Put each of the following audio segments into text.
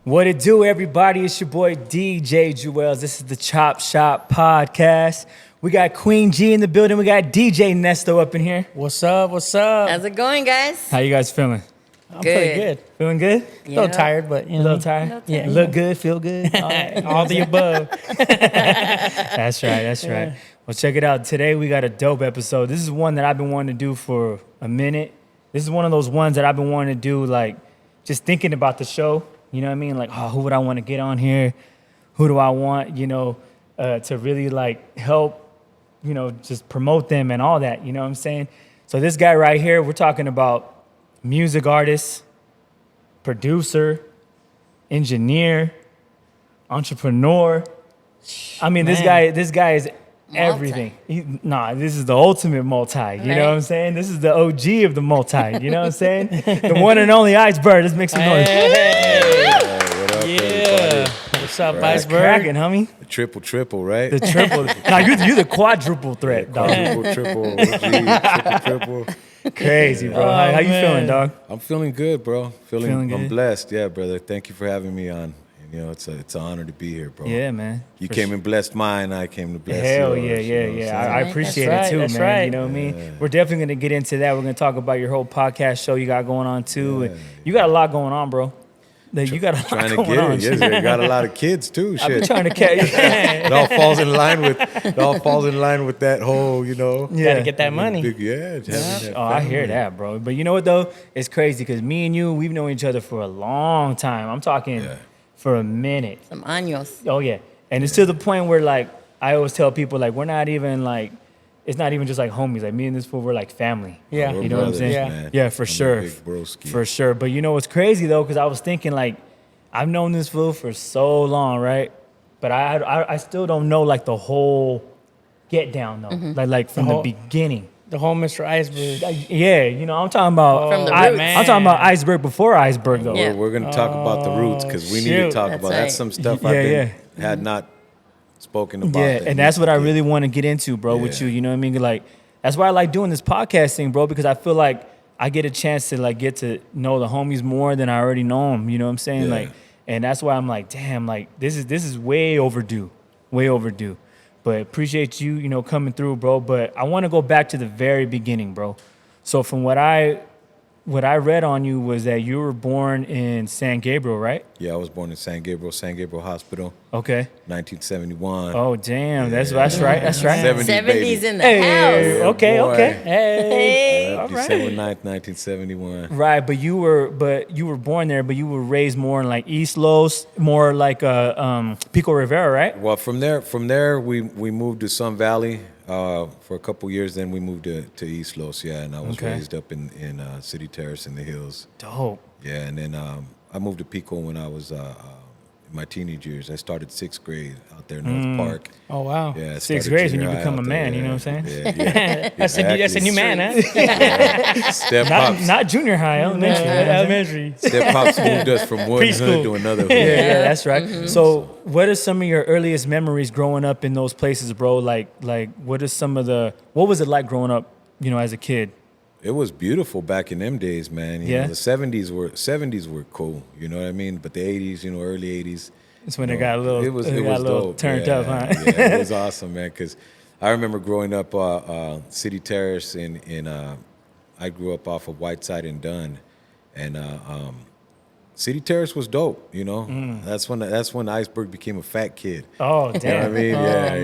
What it do, everybody? It's your boy DJ Jewels. This is the Chop Shop Podcast. We got Queen G in the building. We got DJ Nesto up in here. What's up? What's up? How's it going, guys? How you guys feeling? I'm pretty good. Feeling good? A little tired, but A little tired? Yeah. Look good, feel good. All right. all the above. That's right. Well, check it out. Today we got a dope episode. This is one that I've been wanting to do for a minute. This is one of those ones that I've been wanting to do, like, just thinking about the show. You know what I mean? Like, who would I want to get on here? Who do I want, to really, like, help, just promote them and all that. You know what I'm saying? So this guy right here, we're talking about music artist, producer, engineer, entrepreneur. I mean, this guy is everything. This is the ultimate multi. You know what I'm saying? This is the OG of the multi. You know what I'm saying? The one and only Iceberg. Let's make some noise. What up, everybody? What's up, Right. Iceberg? Cracking, homie. The triple, right? The triple. Now you're the quadruple threat, dog. Triple, OG, triple. Crazy, bro. How you feeling, dog? I'm feeling good, bro. Feeling I'm good? blessed. Yeah, brother. Thank you for having me on. It's an honor to be here, bro. Yeah, man. You came and blessed mine. I came to bless Hell yours. yeah. I appreciate That's it too, right, that's man. right. You know what I mean? We're definitely gonna get into that. We're gonna talk about your whole podcast show you got going on too. And you got a lot going on, bro. You got a lot Trying to going get on. it. Yes, you got a lot of kids too. I've been Shit. trying to catch. It all falls in line with that whole, Gotta get that money. Big, having that Oh, I hear family. that, bro. But you know what though? It's crazy because me and you, we've known each other for a long time. I'm talking for a minute. Some años. Oh yeah, and it's to the point where like I always tell people like we're not even like it's not even just like homies. Like me and this fool, we're like family. Yeah. We're You know what I'm brothers, saying? man. Yeah, for I'm a sure. big broski. For sure. But you know what's crazy though? Because I was thinking like I've known this fool for so long, right? But I still don't know like the whole get down though. Like from the whole- beginning. The whole Mr. Iceberg. Yeah, I'm talking about From the I, roots. I'm talking about Iceberg before Iceberg though. Yeah. We're going to talk about the roots because we need to shoot. talk That's about right. that's some stuff Yeah, had not spoken about. Yeah, and that's what I really want to get into, bro, with Yeah. you. You know what I mean? Like, that's why I like doing this podcast thing, bro, because I feel like I get a chance to like get to know the homies more than I already know them. You know what I'm saying? Yeah. Like, and that's why I'm like, damn, like this is way overdue. But appreciate you, coming through, bro. But I want to go back to the very beginning, bro. So from what I read on you was that you were born in San Gabriel, right? Yeah, I was born in San Gabriel Hospital, Okay. 1971. Oh, damn. That's right. 70s, 70s baby. in the Hey, house. okay. boy. Hey. Hey. all right. December 9th, 1971. Right, but you were born there, but you were raised more in like East Los, more like Pico Rivera, right? Well, from there we moved to Sun Valley for a couple years. Then we moved to East Los, and I was Okay. raised up in City Terrace in the hills. Dope. Yeah, and then I moved to Pico when I was in my teenage years. I started 6th grade out there in North Park. Oh, wow. Yeah, I 6th started grade is when junior you high become a out man, there, you know what I'm saying? Yeah, That's a new man, huh? Step Not, pops. not junior high, elementary. you know what I'm saying? Elementary. Step pops moved us from one Preschool. hood to another hood. Yeah, that's right. So, what are some of your earliest memories growing up in those places, bro? Like, what was it like growing up, as a kid? It was beautiful back in them days, man. You Yeah. know, the 70s were cool, you know what I mean? But the 80s, early 80s. It's when it got a little, It was little dope. turned up, huh? Yeah, it was awesome, man. Because I remember growing up City Terrace I grew up off of Whiteside and Dunn, and City Terrace was dope. That's when Iceberg became a fat kid. Oh, You know damn. what I mean?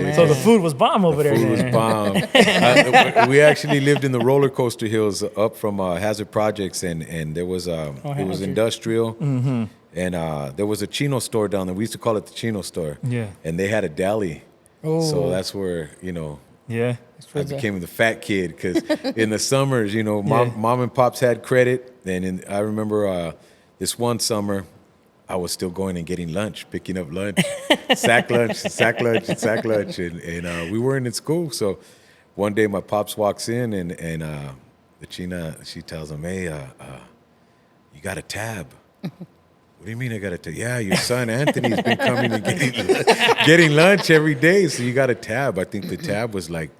Yeah. So the food was bomb over there. Food was then. bomb. We actually lived in the roller coaster hills up from Hazard Projects, and there was it was Hazard. industrial, and there was a Chino store down there. We used to call it the Chino store. Yeah. And they had a deli, so that's where Yeah. I became the fat kid because in the summers, mom and pops had credit, and I remember this one summer. I was still going and getting lunch, picking up lunch, sack lunch, and we weren't in school. So one day my pops walks in and the China, she tells him, "Hey, you got a tab." What do you mean I got a tab? Yeah, your son Anthony's been coming and getting lunch every day, so you got a tab. I think the tab was like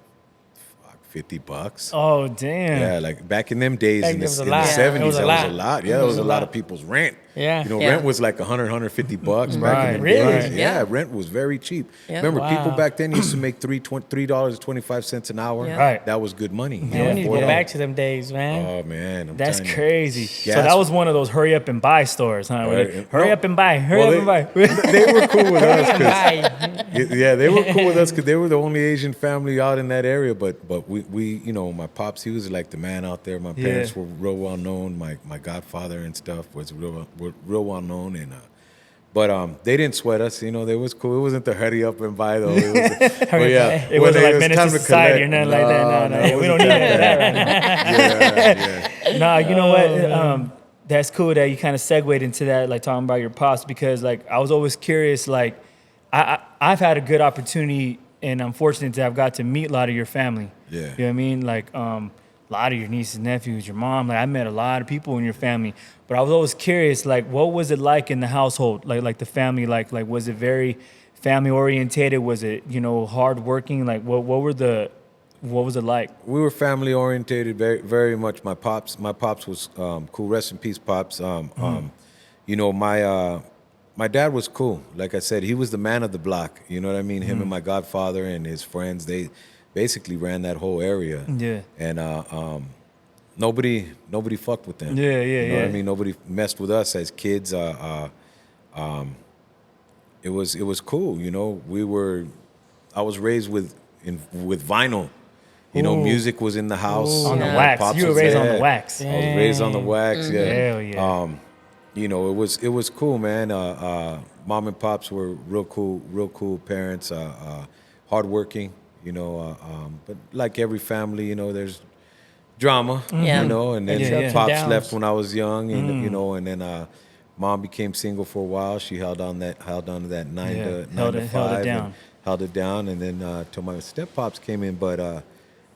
$50. Oh, damn. Yeah, like back in them days, Back in there the, was a in the lot. 70s, It was a that lot. was a lot. Yeah, that was a lot of people's rent. Yeah. You know, Yeah. rent was like $100, $150 back Right, in the really? days. Yeah, rent was very cheap. Yeah. Remember, people Wow. back then used to make $3.25 an hour. Yeah. Right. That was good money. Man, we need to go $4. back to them days, man. Oh man, I'm That's telling you. crazy. So Gas- that was one of those hurry up and buy stores, huh? Where they, hurry No. up and buy, hurry Well, up and buy. They were cool with us 'cause Bye. yeah, they were cool with us because they were the only Asian family out in that area. But we you know, my pops, he was like the man out there. My parents Yeah. were real well known. My godfather and stuff was real well known, and but they didn't sweat us. You know, they was cool. It wasn't the hurry up and buy though. It was, but yeah, It when wasn't it like was Menace time to to Society or collect, nothing like that. No, it we don't wasn't need any of that right now. Yeah. Nah, you know what? That's cool that you kind of segued into that, like talking about your pops, because like I was always curious. Like I've had a good opportunity, and I'm fortunate to have got to meet a lot of your family. Yeah. You know what I mean? Like a lot of your nieces, nephews, your mom. Like I met a lot of people in your family, but I was always curious. Like, what was it like in the household? Like the family. Like was it very family orientated? Was it hard working? Like what was it like? We were family orientated, very, very much. My pops was cool. Rest in peace, pops. You know, my dad was cool. Like I said, he was the man of the block. You know what I mean? Him and my godfather and his friends, they basically ran that whole area. Yeah. And nobody fucked with them. Yeah, You know what yeah. I mean? Nobody messed with us as kids. It was cool. You know, I was raised with vinyl. You know, Ooh. music was in the house. On the Yeah. wax. Pops You were was raised on the there. wax. I was raised on the wax. Yeah. Hell yeah. You know, it was cool, man. Mom and pops were real cool parents. Hardworking. You know, but like every family, you know, there's drama. Yeah. You know, and then Yeah, yeah. pops Downs. left when I was young, and you know, and then mom became single for a while. She held on to that nine Yeah. to Held it 5 down. and held it down, and then till my step pops came in. But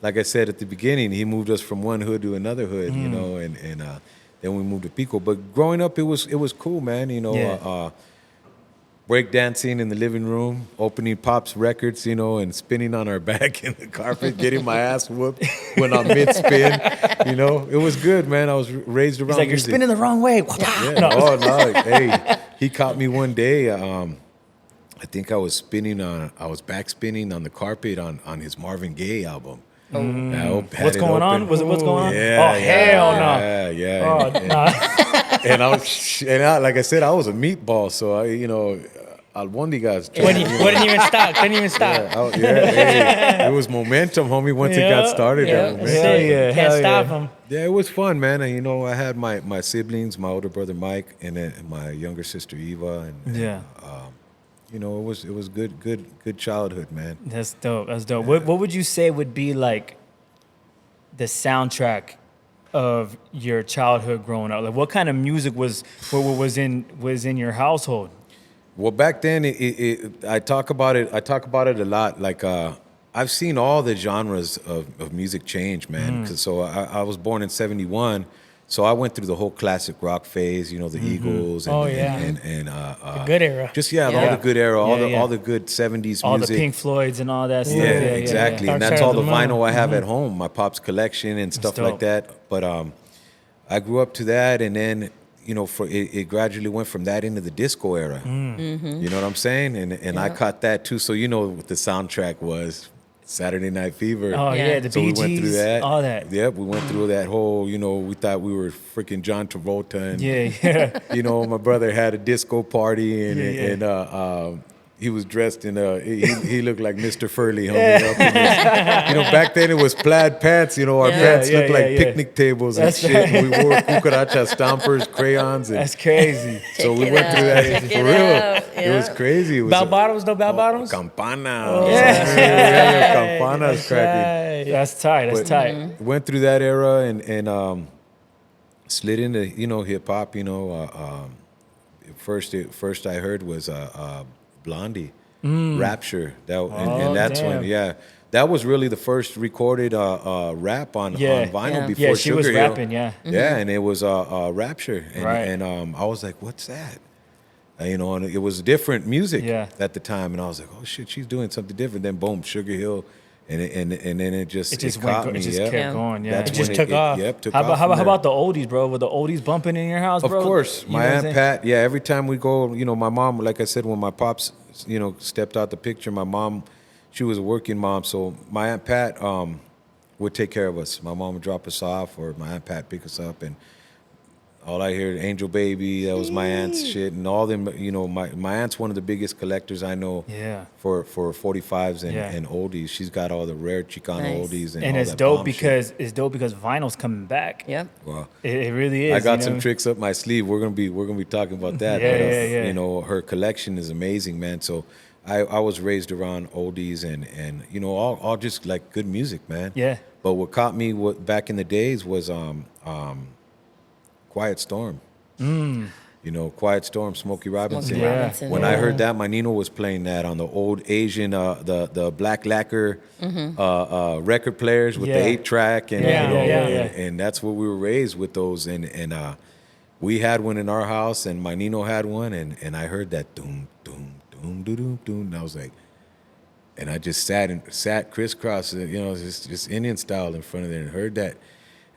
like I said at the beginning, he moved us from one hood to another hood, you know, and then we moved to Pico. But growing up, it was cool, man. You know, Yeah. break dancing in the living room, opening Pop's records, you know, and spinning on our back in the carpet, getting my ass whooped when I'm mid spin. You know, it was good, man. I was raised around. It's like you're music. spinning the wrong way. Yeah. No. Oh no! Hey, he caught me one day. I think I was back spinning on the carpet on his Marvin Gaye album. Oh. I had What's it going on? open. Was it what's going on? Yeah, Oh yeah, hell no. Yeah. Oh, nah. And I, like I said, I was a meatball, so I, you know, albondigas. Wouldn't even stop. Couldn't even stop. Hey, it was momentum, homie. Once it got started, Yeah. that momentum. Hell yeah. Can't hell stop yeah. them. Yeah, it was fun, man. And, you know, I had my siblings, my older brother Mike, and then my younger sister Eva, and Yeah. you know, it was good childhood, man. That's dope. That's dope. What would you say would be like the soundtrack of your childhood growing up? Like what kind of music was in your household? Well, back then, I talk about it a lot. Like I've seen all the genres of music change, man. 'Cause so I was born in '71. So I went through the whole classic rock phase, you know, the Eagles and, Oh, yeah. and The good era. just Yeah. all the good era, Yeah. all the good '70s All music. the Pink Floyds and all that stuff. Yeah, exactly. Dark And that's Side all of the the Moon. vinyl I have at home, my pop's collection and stuff like dope. that. But I grew up to that, and then you know, it gradually went from that into the disco era. You know what I'm saying? And I caught that too. So you know what the soundtrack was. Saturday Night Fever. Oh Yeah. yeah, the So Bee we went through Gees, that. all that. Yep, we went through that whole, you know, we thought we were freaking John Travolta. And, Yeah. you know, my brother had a disco party and Yeah. and he was dressed in he looked like Mr. Furley. Homie, up in his, you know, back then it was plaid pants. You know, our Yeah. pants Yeah, looked yeah, like yeah. picnic tables That's and shit. And we wore cucaracha stompers, crayons. And That's crazy. so we Check it went through out. that Check for it real. out. It was Yeah. crazy. It was Bell bottoms, no bell bottoms? Campana. That's Campana's cracking. right. That's tight. That's But tight. went through that era and slid into, you know, hip hop. You know, first I heard was Blondie, Rapture. And that's damn. when that was really the first recorded rap on Yeah. vinyl Yeah. before Yeah, she was Sugar Hill. rapping. Yeah. Yeah, and it was Rapture, and, Right. and I was like, "What's that?" You know, and it was different music Yeah. at the time, and I was like, "Oh shit, she's doing something different." Then boom, Sugar Hill and then it just went, caught me. it just Yep. kept going. Yeah. That's It just when took off. Yep, took How off about from there. about the oldies, bro? Were the oldies bumping in your house, Of bro? course, You my know what I'm Aunt saying? Pat. Yeah, every time we go, you know, my mom, like I said, when my pops, you know, stepped out the picture, my mom, she was a working mom, so my Aunt Pat would take care of us. My mom would drop us off, or my Aunt Pat pick us up, and all I hear, Angel Baby, that was my aunt's shit, and all them, you know, my aunt's one of the biggest collectors I know. Yeah. For 45s and, Yeah. and oldies. She's got all the rare Chicano Nice. oldies and And all it's that dope bomb shit. because vinyl's coming back. Yep. Wow. It really is. I got you some know? tricks up my sleeve. We're gonna be talking about that. Yeah, but, yeah. You know, her collection is amazing, man. So I was raised around oldies and you know all just like good music, man. Yeah. But what caught me back in the days was Quiet Storm. You know, Quiet Storm, Smokey Robinson. Smokey Yeah. Robinson. When I heard that, my Nino was playing that on the old Asian, the black lacquer record players with the Yeah. 8-track, and Yeah, you know, yeah. and that's what we were raised with those, and we had one in our house, and my Nino had one, and I heard that doom doom doom doom doom doom, and I was like, and I just sat crisscross, you know, just Indian style in front of there, and heard that.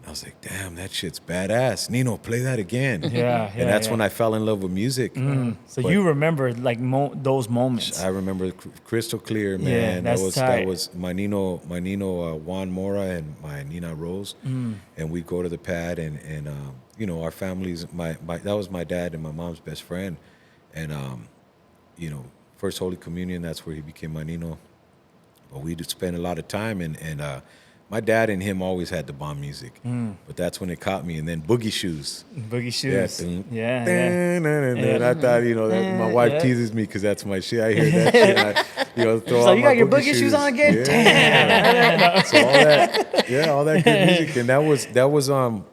I was like, damn, that shit's badass. Nino, play that again. Yeah, And that's when I fell in love with music. So But you remember like those moments. I remember crystal clear, Yeah, man. that's that tight. was my Nino, Juan Mora and my Nina Rose. And we'd go to the pad and you know, our families, that was my dad and my mom's best friend. And, you know, First Holy Communion, that's where he became my Nino. But we'd spend a lot of time and my dad and him always had the bomb music, but that's when it caught me. And then Boogie Shoes. Boogie Shoes. Yeah. Yeah. I thought, you know, my wife teases me because that's my shit. I hear that shit. And I, you know, throw So out you my got your Boogie Shoes on again? Yeah. Damn. So all that good music, and that was on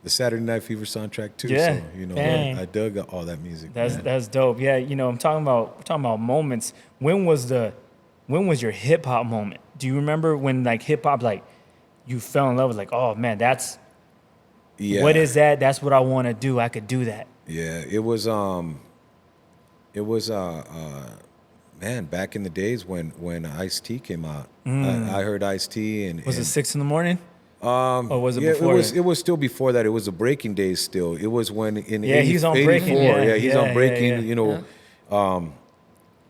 the Saturday Night Fever soundtrack too. Yeah. So you know, Dang. I dug all that music. man. That's dope. Yeah, you know, we're talking about moments. When was your hip hop moment? Do you remember when like hip hop, like you fell in love with, like, oh man, that's what is that? That's what I want to do. I could do that. Yeah, it was man, back in the days when Ice-T came out. I heard Ice-T and Was it 6 a.m? Or was it yeah, before? it was still before that. It was the Breaking Days still. It was when in Yeah, he's on 84, Breaking, yeah, he's yeah, on Breaking, yeah.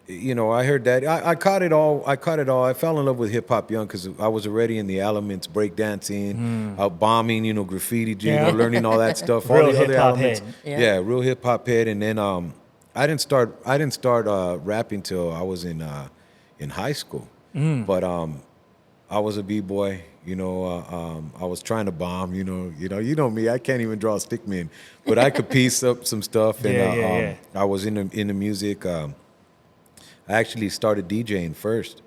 you know, I heard that. I caught it all. I fell in love with hip hop young because I was already in the elements, breakdancing, bombing, you know, graffiti, you know, learning all that stuff. Real all the other hip-hop elements. head. Yeah. Real hip hop head. And then I didn't start rapping till I was in high school. But I was a b-boy. You know, I was trying to bomb. You know me. I can't even draw a stick man, but I could piece up some stuff. And Yeah. I was in the music. I actually started DJing first,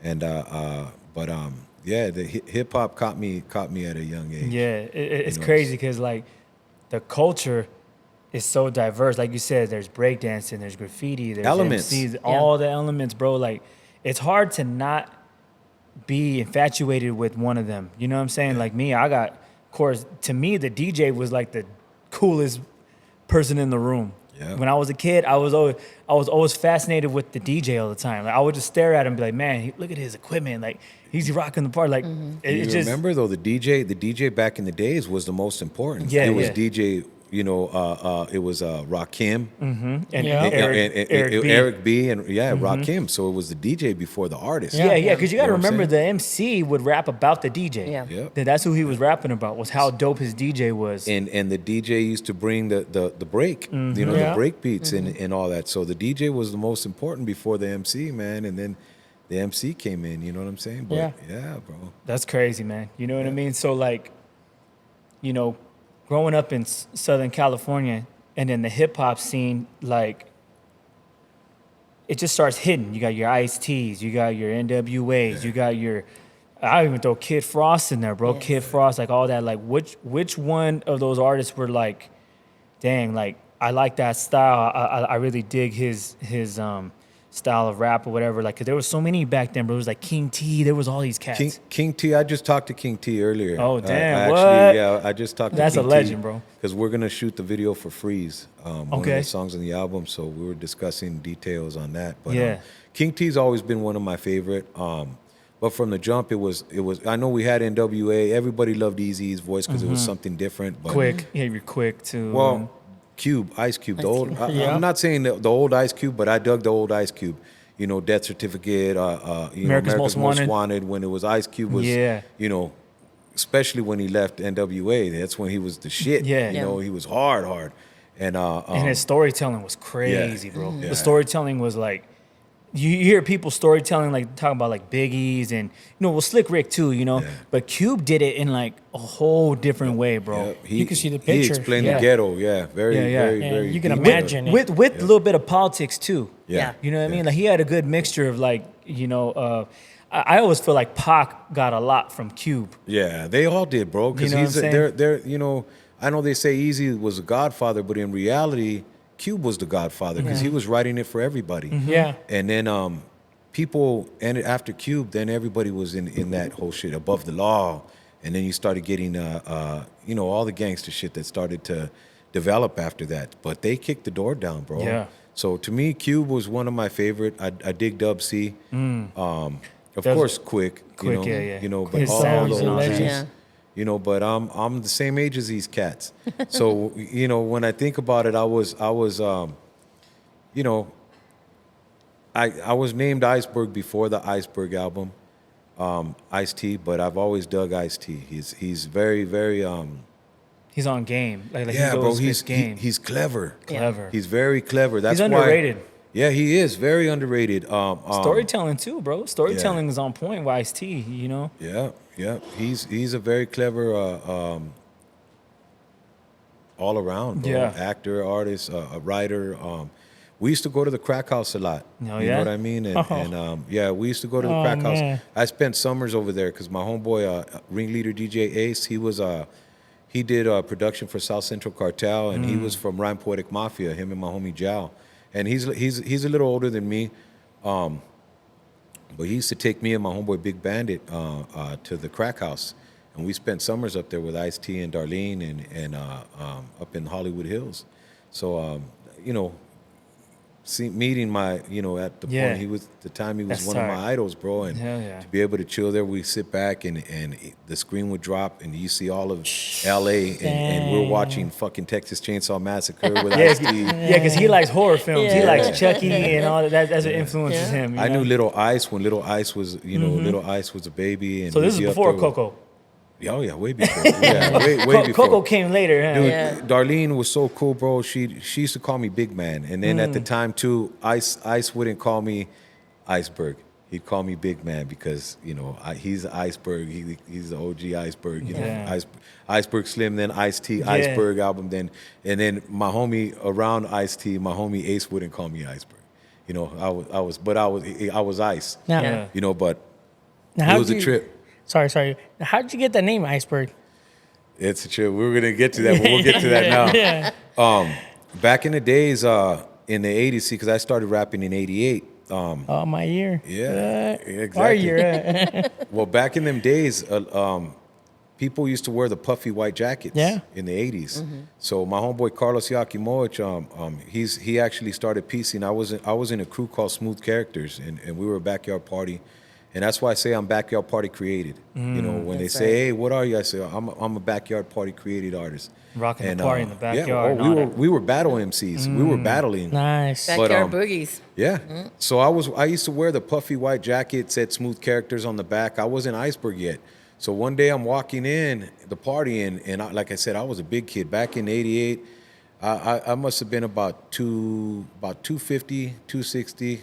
and yeah, the hip hop caught me at a young age. Yeah, it's You know, crazy because like the culture is so diverse. Like you said, there's breakdancing, there's graffiti, there's Elements. MCs, all the elements, bro. Like it's hard to not be infatuated with one of them. You know what I'm saying? Like me, I got, of course, to me, the DJ was like the coolest person in the room. Yeah. When I was a kid, I was always fascinated with the DJ all the time. Like I would just stare at him and be like, man, look at his equipment. Like he's rocking the part. Like You just remember though, the DJ back in the days was the most important. Yeah, it was yeah. DJ. You know, it was Rakim, and Yeah. Eric B. and Rakim. So it was the DJ before the artist. Yeah, because you got to You know what I'm remember the MC would rap about the DJ. Yeah. Yep. That's who he was rapping about, was how dope his DJ was. And the DJ used to bring the break, you know, Yeah. the break beats and all that. So the DJ was the most important before the MC, man. And then the MC came in, you know what I'm saying? But yeah bro. That's crazy, man. You know what I mean? So like, you know, growing up in Southern California and then the hip hop scene, like it just starts hitting. You got your Ice-T's, you got your NWAs, you got your, I even throw Kid Frost in there, bro. Yes. Kid Frost, like all that. Like which one of those artists were like, dang, like I like that style. I really dig his style of rap or whatever. Like, cause there was so many back then, bro. It was like King T. There was all these cats. King T, I just talked to King T earlier. Oh, damn, Actually, what? yeah, I just talked to That's King a legend, bro. Because we're gonna shoot the video for Freeze, one of Okay. the songs on the album. So we were discussing details on that. But Yeah. King T's always been one of my favorite. But from the jump, it was. I know we had NWA. Everybody loved Eazy's voice because it was something different. But Quick. Yeah, you're quick too. Well, Cube, Ice Cube, the old. Yeah. I'm not saying the old Ice Cube, but I dug the old Ice Cube. You know, Death Certificate. America's Most Wanted. When it was Ice Cube was. Yeah. You know, especially when he left NWA, that's when he was the shit. Yeah. You know, he was hard. And his storytelling was crazy, bro. Yeah. The storytelling was like, you hear people storytelling, like talking about like Biggie's and, Slick Rick too, Yeah. But Cube did it in like a whole different way, bro. Yeah, You can see the He picture. explained Yeah. the ghetto, very, Yeah. very, Yeah, very. you can deep. imagine. With a little bit of politics too. Yeah. You know what I mean? Like he had a good mixture of like, I always feel like Pac got a lot from Cube. Yeah, they all did, bro. Because You know what I'm saying? they're. I know they say Eazy was a godfather, but in reality, Cube was the godfather because he was writing it for everybody. Yeah. And then people, and after Cube, then everybody was in that whole shit above the law, and then you started getting all the gangster shit that started to develop after that. But they kicked the door down, bro. Yeah. So to me, Cube was one of my favorite. I dig Dub C. Of course, Quick. Quick, yeah. But His all sounds the and all that. OGs. Yeah. But I'm the same age as these cats. So when I think about it, I was I was named Iceberg before the Iceberg album, Ice-T, but I've always dug Ice-T. He's very, very He's on game. Like yeah, he bro. goes his game. He's clever. Clever. He's very clever. That's He's why. underrated. Yeah, he is very underrated. Storytelling too, bro. Storytelling is on point with Ice-T, Yeah. He's a very clever all around, bro. Yeah. Actor, artist, a writer. We used to go to the crack house a lot. Oh, You yeah? know what I mean? And we used to go to the crack man. house. I spent summers over there because my homeboy, ringleader DJ Ace, he did production for South Central Cartel, and he was from Rhyme Poetic Mafia. Him and my homie Jal, and he's a little older than me. But he used to take me and my homeboy Big Bandit to the crack house, and we spent summers up there with Ice-T and Darlene and up in Hollywood Hills. So meeting my at the Yeah. point he was That's one of tight. my idols, bro, and Hell yeah. to be able to chill there, we sit back and the screen would drop and you see all of L.A. and we're watching fucking Texas Chainsaw Massacre with Ice-T. Yeah, because he likes horror films. He Yeah. likes Chucky and all that. That's what influences him. I knew Little Ice when Little Ice was Little Ice was a baby, and So this is we'd be up before there with- Coco. Oh yeah, way before. Yeah, way before. Coco came later. Huh? Dude, Yeah. Darlene was so cool, bro. She used to call me Big Man, and then at the time too, Ice wouldn't call me Iceberg. He'd call me Big Man because he's Iceberg. He's the OG Iceberg. Yeah. Iceberg Slim, then Ice-T, Yeah. Iceberg album, and then my homie around Ice-T, my homie Ace wouldn't call me Iceberg. I was Ice. Now, Yeah. But now it was a trip. Sorry. How did you get the name Iceberg? It's a trip. We were gonna get to that, but we'll get to that now. Yeah. Back in the days, in the '80s, because I started rapping in '88. Oh, my year. Yeah, Our exactly. year. Well, back in them days, people used to wear the puffy white jackets. Yeah. In the '80s. So my homeboy Carlos Yakimoich, he actually started piecing. I was in a crew called Smooth Characters, and we were a backyard party. And that's why I say I'm backyard party created. When they That's say, right. "Hey, what are you?" I say, "I'm a backyard party created artist." Rocking the party in the backyard. Yeah, and all that. we were battle MCs. We were battling. Nice. But, Backyard boogies. Yeah. So I used to wear the puffy white jacket, said Smooth Characters on the back. I wasn't Iceberg yet. So one day I'm walking in the party, and like I said, I was a big kid. Back in '88, I must have been about 250, 260,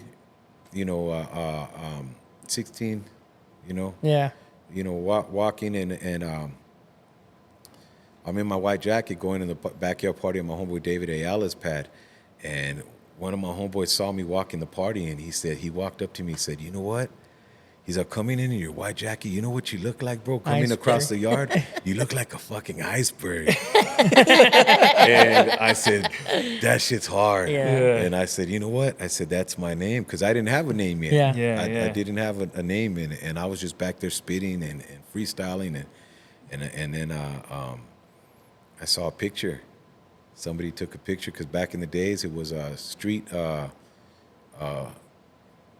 16, Yeah. walking and I'm in my white jacket going in the backyard party at my homeboy David Ayala's pad, and one of my homeboys saw me walk in the party, and he walked up to me and said, "You know what?" He's like, "Coming in your white jacket, you know what you look like, bro? Coming Iceberg. across the yard, you look like a fucking iceberg." And I said, "That shit's hard." Yeah. And I said, "You know what?" I said, "That's my name," because I didn't have a name yet. Yeah. Yeah, I didn't have a name in it, and I was just back there spitting and freestyling, and then I saw a picture. Somebody took a picture because back in the days it was a street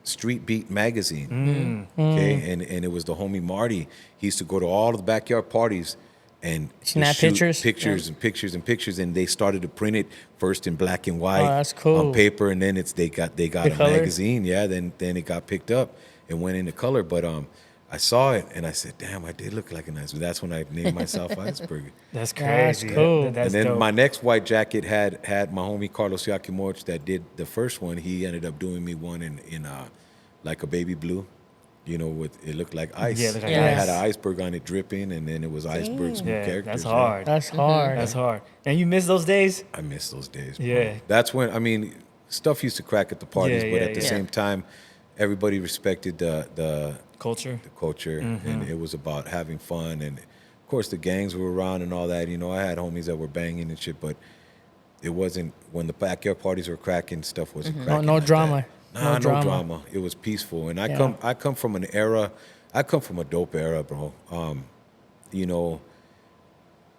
Street Beat magazine. Okay, and it was the homie Marty. He used to go to all the backyard parties and Snap shoot pictures? and pictures, and they started to print it first in black and white that's cool. on paper, and then they got a color? magazine. Yeah, then it got picked up and went into color. But I saw it and I said, damn, I did look like an iceberg. That's when I named myself Iceberg. That's crazy. That's cool. That's And then dope. my next white jacket had my homie Carlos Yakimoch that did the first one. He ended up doing me one in like a baby blue, with it looked like ice. Yeah, it looked like And it ice. had an iceberg on it dripping, and then it was Iceberg smooth Yeah, characters. that's hard. That's hard. That's hard. And you miss those days? I miss those days. Bro. Yeah. That's when stuff used to crack at the parties, Yeah, but yeah, at the yeah. same time, everybody respected the Culture. culture, and it was about having fun. And of course, the gangs were around and all that. I had homies that were banging and shit, but it wasn't when the backyard parties were cracking. Stuff wasn't cracking. No like drama. that. Nah, No no drama. drama. It was peaceful, and Yeah. I come from an era. I come from a dope era, bro.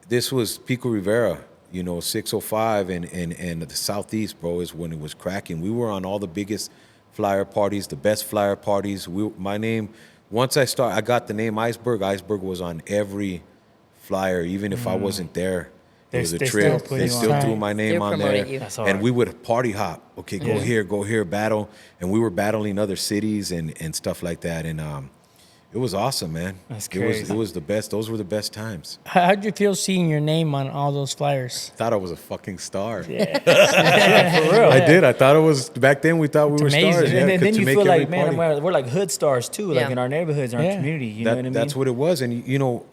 This was Pico Rivera. 605 and the Southeast, bro, is when it was cracking. We were on all the biggest flyer parties, the best flyer parties. My name. Once I got the name Iceberg. Iceberg was on every flyer, even if I wasn't there. It was a They trip. still put They you still on. threw my name Still on promoted there, you. That's hard. and we would party hop. Okay, go here, battle, and we were battling other cities and stuff like that. And it was awesome, man. That's It was crazy. it was the best. Those were the best times. How'd you feel seeing your name on all those flyers? Thought I was a fucking star. For real. I did. I thought it was back then. We thought we were amazing. stars. And And to then you make feel every like, man, party. we're like hood stars too, like Yeah. in our neighborhoods, in our Yeah. community. You know what I mean? That's what it was. And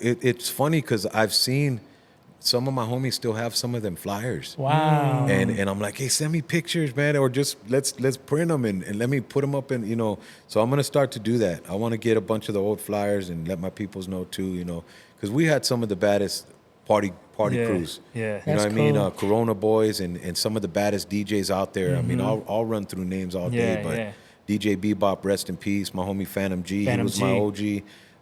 it's funny because I've seen some of my homies still have some of them flyers. Wow. And I'm like, hey, send me pictures, man, or just let's print them and let me put them up in, So I'm gonna start to do that. I want to get a bunch of the old flyers and let my peoples know too, because we had some of the baddest party Yeah, crews. yeah. You know That's what I mean? cool. Corona Boys and some of the baddest DJs out there. I mean, I'll run through names all day, Yeah, but yeah. DJ Bebop, rest in peace. My homie Phantom G, Phantom he was G. my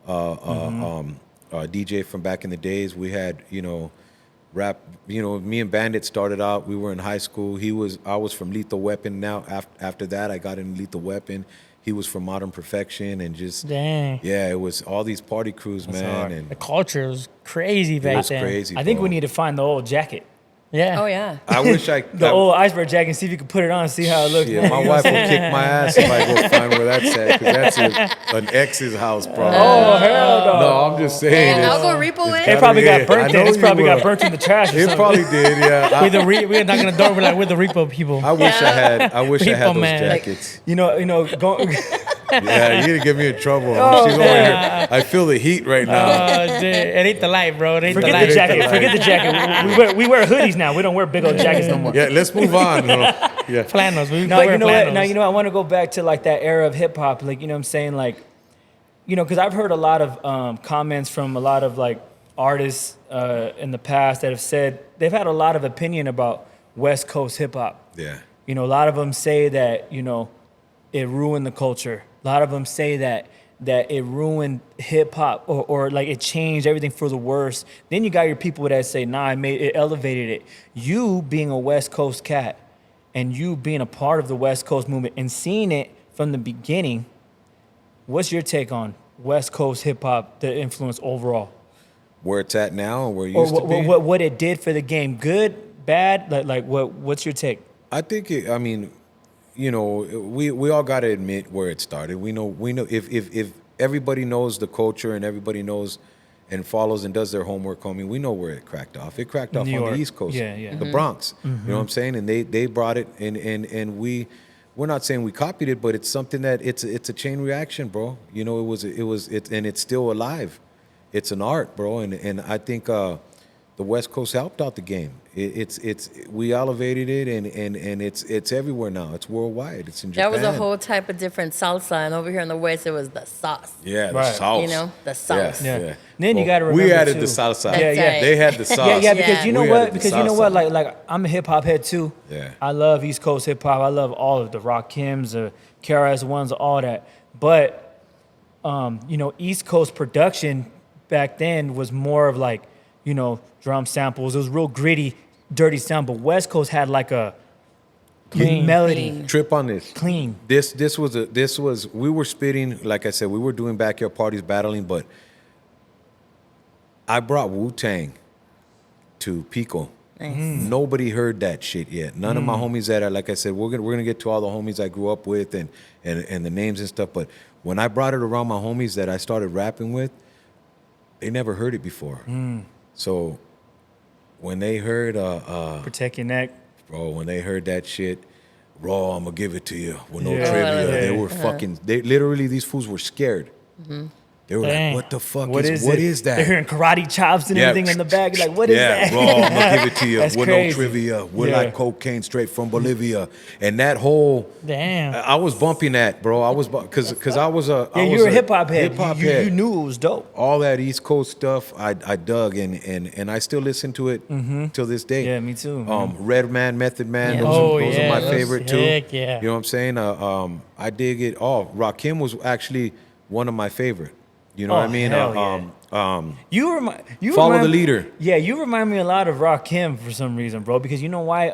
OG DJ from back in the days. We had, rap. Me and Bandit started out. We were in high school. I was from Lethal Weapon. Now after that, I got in Lethal Weapon. He was from Modern Perfection, and just Dang. yeah, it was all these party crews, man, hard. and The culture was crazy it back was then. crazy. I think bro. we need to find the old jacket, Yeah. Oh yeah. I wish I. the old iceberg jacket, and see if you can put it on and see how it looks. Yeah, my wife will kick my ass if I go find where that's at, because that's an ex's house, probably. Oh, hell no. No, I'm just saying. And I'll it's- go repo it's it. It probably Yeah, got burnt I in. know It's you probably got will. burnt in the trash or It something. probably did, yeah. We're knocking on the door. We're like, we're the repo people. I wish I had. I wish I had Repo those man. jackets. Going. Yeah, you didn't get me in trouble. Oh, She's over yeah. here. I feel the heat right now. Oh, dude. It ain't the light, bro. It ain't Forget the the light. jacket. Forget the jacket. We wear hoodies now. We don't wear big old jackets no more. Yeah, let's move on. Yeah. Flannels. We No, wear you know what? flannels. Now, you know, I want to go back to like that era of hip hop. Like, you know what I'm saying? Like, because I've heard a lot of comments from a lot of like artists in the past that have said they've had a lot of opinion about West Coast hip hop. Yeah. A lot of them say that, it ruined the culture. A lot of them say that it ruined hip hop or like it changed everything for the worse. Then you got your people that say, nah, it elevated it. You being a West Coast cat and you being a part of the West Coast movement and seeing it from the beginning, what's your take on West Coast hip hop, the influence overall? Where it's at now and where it Or used to be? what it did for the game? Good, bad? Like what's your take? I think we all got to admit where it started. We know if everybody knows the culture and everybody knows and follows and does their homework, homie, we know where it cracked off. It cracked off New on York. the East Coast, Yeah. the Bronx. You know what I'm saying? And they brought it, and we're not saying we copied it, but it's something that it's a chain reaction, bro. And it's still alive. It's an art, bro, and I think the West Coast helped out the game. We elevated it, and it's everywhere now. It's worldwide. It's in Japan. That was a whole type of different salsa, and over here in the West, it was the sauce. Yeah, the Right. sauce. The sauce. Yeah. Then you gotta we remember, added too. the salsa. Yeah, yeah. They had the sauce. Yeah, because you know We what? added the Because you know what? salsa. Like I'm a hip hop head too. Yeah. I love East Coast hip hop. I love all of the Rakims, the KRS-Ones, all that. But East Coast production back then was more of like, drum samples. It was real gritty, dirty sound. But West Coast had like Clean. melody, Clean. Trip on this. clean. This was we were spitting, like I said, we were doing backyard parties, battling, but I brought Wu-Tang to Pico. Nice. Nobody heard that shit yet. None of my homies that are, like I said, we're gonna get to all the homies I grew up with and the names and stuff. But when I brought it around my homies that I started rapping with, they never heard it before. So when they heard Protect your neck. bro, when they heard that shit, raw, I'm gonna give it to you with no Yeah. trivia. Oh, They were fucking. They literally, these fools were scared. They were Dang. like, "What the fuck What is? is What it? is that?" They're hearing karate chops and Yeah. everything in the bag. Like, what is that? Raw, I'm gonna give it to you That's with crazy. no trivia. We're Yeah. like cocaine straight from Bolivia, and that whole. Damn. I was bumping that, bro. I was because I was a. Yeah, I you was were a hip hop head. Hip-hop You head. knew it was dope. All that East Coast stuff, I dug and I still listen to it till this day. Yeah, me too, man. Red Man, Method Man, Yeah. those, Oh, are, those yeah, are my those- favorite too. heck yeah. You know what I'm saying? I dig it all. Rakim was actually one of my favorite. You know Oh, what I mean? hell yeah. You Follow remind- the leader. Yeah, you remind me a lot of Rakim for some reason, bro. Because you know why?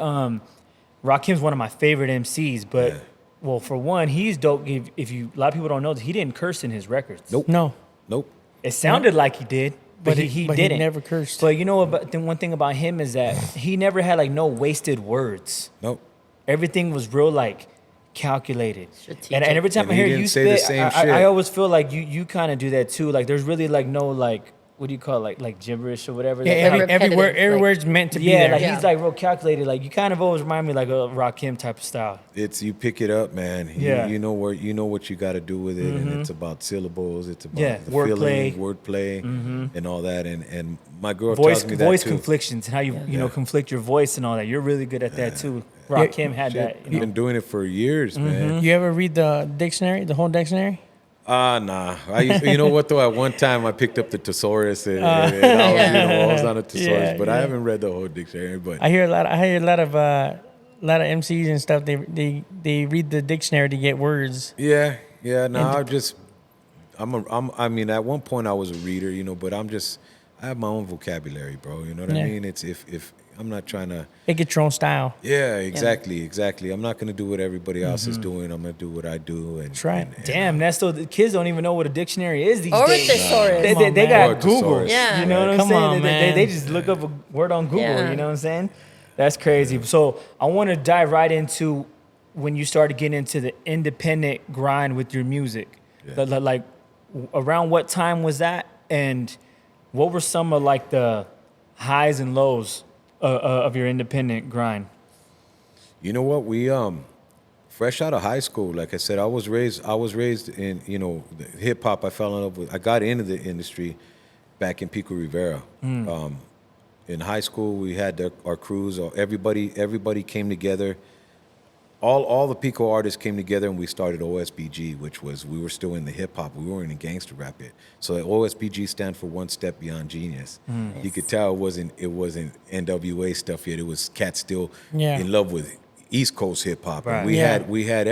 Rakim's one of my favorite MCs, but Yeah. well, for one, he's dope. If you a lot of people don't know this, he didn't curse in his records. Nope. No. Nope. It sounded like he did, but he but he didn't. never cursed. But you know what? But the one thing about him is that he never had like no wasted words. Nope. Everything was real like calculated. Strategic. And every time And I he hear didn't you say the spit, same I shit. always feel like you kind of do that too. Like there's really like no like what do you call it? Like gibberish or whatever. Yeah, Like, every repetitive, word, every like- word's meant to be yeah, there. like Yeah. he's like real calculated. Like you kind of always remind me like a Rakim type of style. It's you pick it up, man. Yeah. You know what you got to do with it, and it's about syllables. It's about Yeah, the wordplay. feeling, wordplay, and all that. And my girl Voice tells me that voice too. conflictions and how you know conflict your voice and all that. You're really good at that too. Rakim had Shit, that. I've You know? been doing it for years, man. You ever read the dictionary, the whole dictionary? Nah. You know what though? At one time I picked up the thesaurus and I was, I was on a thesaurus, Yeah, but I yeah. haven't read the whole dictionary. But I hear a lot of MCs and stuff. They read the dictionary to get words. yeah. No, I mean, at one point I was a reader, but I have my own vocabulary, bro. You know what Yeah. I mean? It's if I'm not trying to. Get your own style. Yeah, exactly. I'm not gonna do what everybody else is doing. I'm gonna do what I do. And, That's right. and- Damn, that's so the kids don't even know what a dictionary is these Or days. thesaurus. They, Come they, on, they man. got Or Google. thesaurus. Yeah. You know what I'm Come saying? on, they man. just look up a word on Google. Yeah. You know what I'm saying? That's crazy. So I want to dive right into when you started getting into the independent grind with your music. Yeah. Like around what time was that? And what were some of like the highs and lows of your independent grind? You know what? We fresh out of high school, like I said, I was raised in hip hop. I fell in love with. I got into the industry back in Pico Rivera. In high school, we had our crews. Everybody came together. All the Pico artists came together and we started OSBG, which was we were still in the hip hop. We weren't in gangster rap yet. So OSBG stand for One Step Beyond Genius. You could tell it wasn't NWA stuff yet. It was cats still Yeah. in love with East Coast hip hop. Right. And we Yeah. had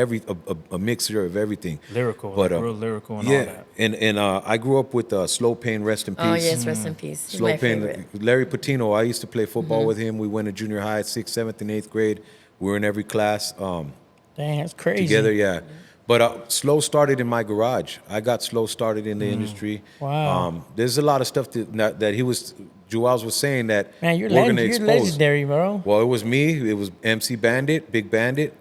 a mixture of everything. Lyrical, But, like real lyrical and yeah, all that. and I grew up with Slow Pain, rest in peace. Oh yes, rest in peace. He's Slow my Pain, favorite. Larry Patino. I used to play football with him. We went to junior high, 6th, 7th, and 8th grade. We were in every class Dang, that's crazy. together, yeah. But Slow started in my garage. I got Slow started in the industry. Wow. There's a lot of stuff that Juelz was saying that Man, you're, we're gonna you're expose. legendary, bro. Well, it was me. It was MC Bandit, Big Bandit,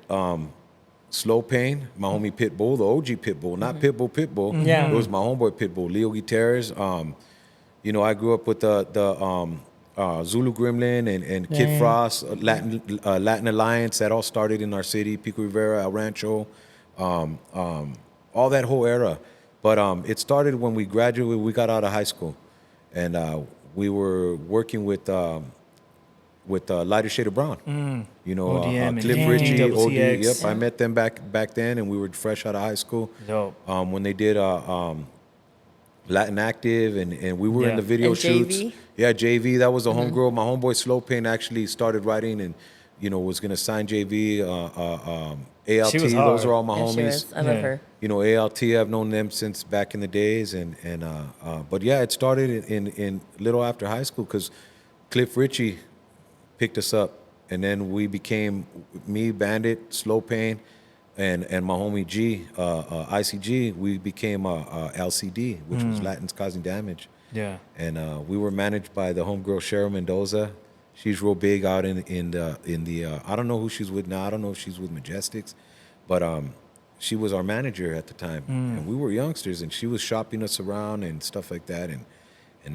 Slow Pain, my homie Pitbull, the OG Pitbull, not Pitbull. Yeah. It was my homeboy Pitbull, Leo Gutierrez. I grew up with the Zulu Gremlin and Kid Damn. Frost, Latin Alliance. That all started in our city, Pico Rivera, El Rancho, all that whole era. But it started when we graduated. We got out of high school, and we were working with Lighter Shade of Brown. ODM and Cliff Damn. Richie, OD. TXT. Yep, I met them back then, and we were fresh out of high school. Dope. When they did Latin Active, and we were in Yeah. the video And shoots. JV? Yeah, JV. That was a homegirl. My homeboy Slow Pain actually started writing, and was gonna sign JV. ALT. She was Those hard. are all my Yeah, she homies. was. I love Yeah. her. ALT, I've known them since back in the days, but yeah, it started in little after high school because Cliff Richie picked us up and then we became me, Bandit, Slow Pain, and my homie G, ICG. We became LCD, which was Latins Causing Damage. Yeah. And we were managed by the homegirl Cheryl Mendoza. She's real big out in the I don't know who she's with now. I don't know if she's with Majestics, but she was our manager at the time, and we were youngsters, and she was shopping us around and stuff like that, and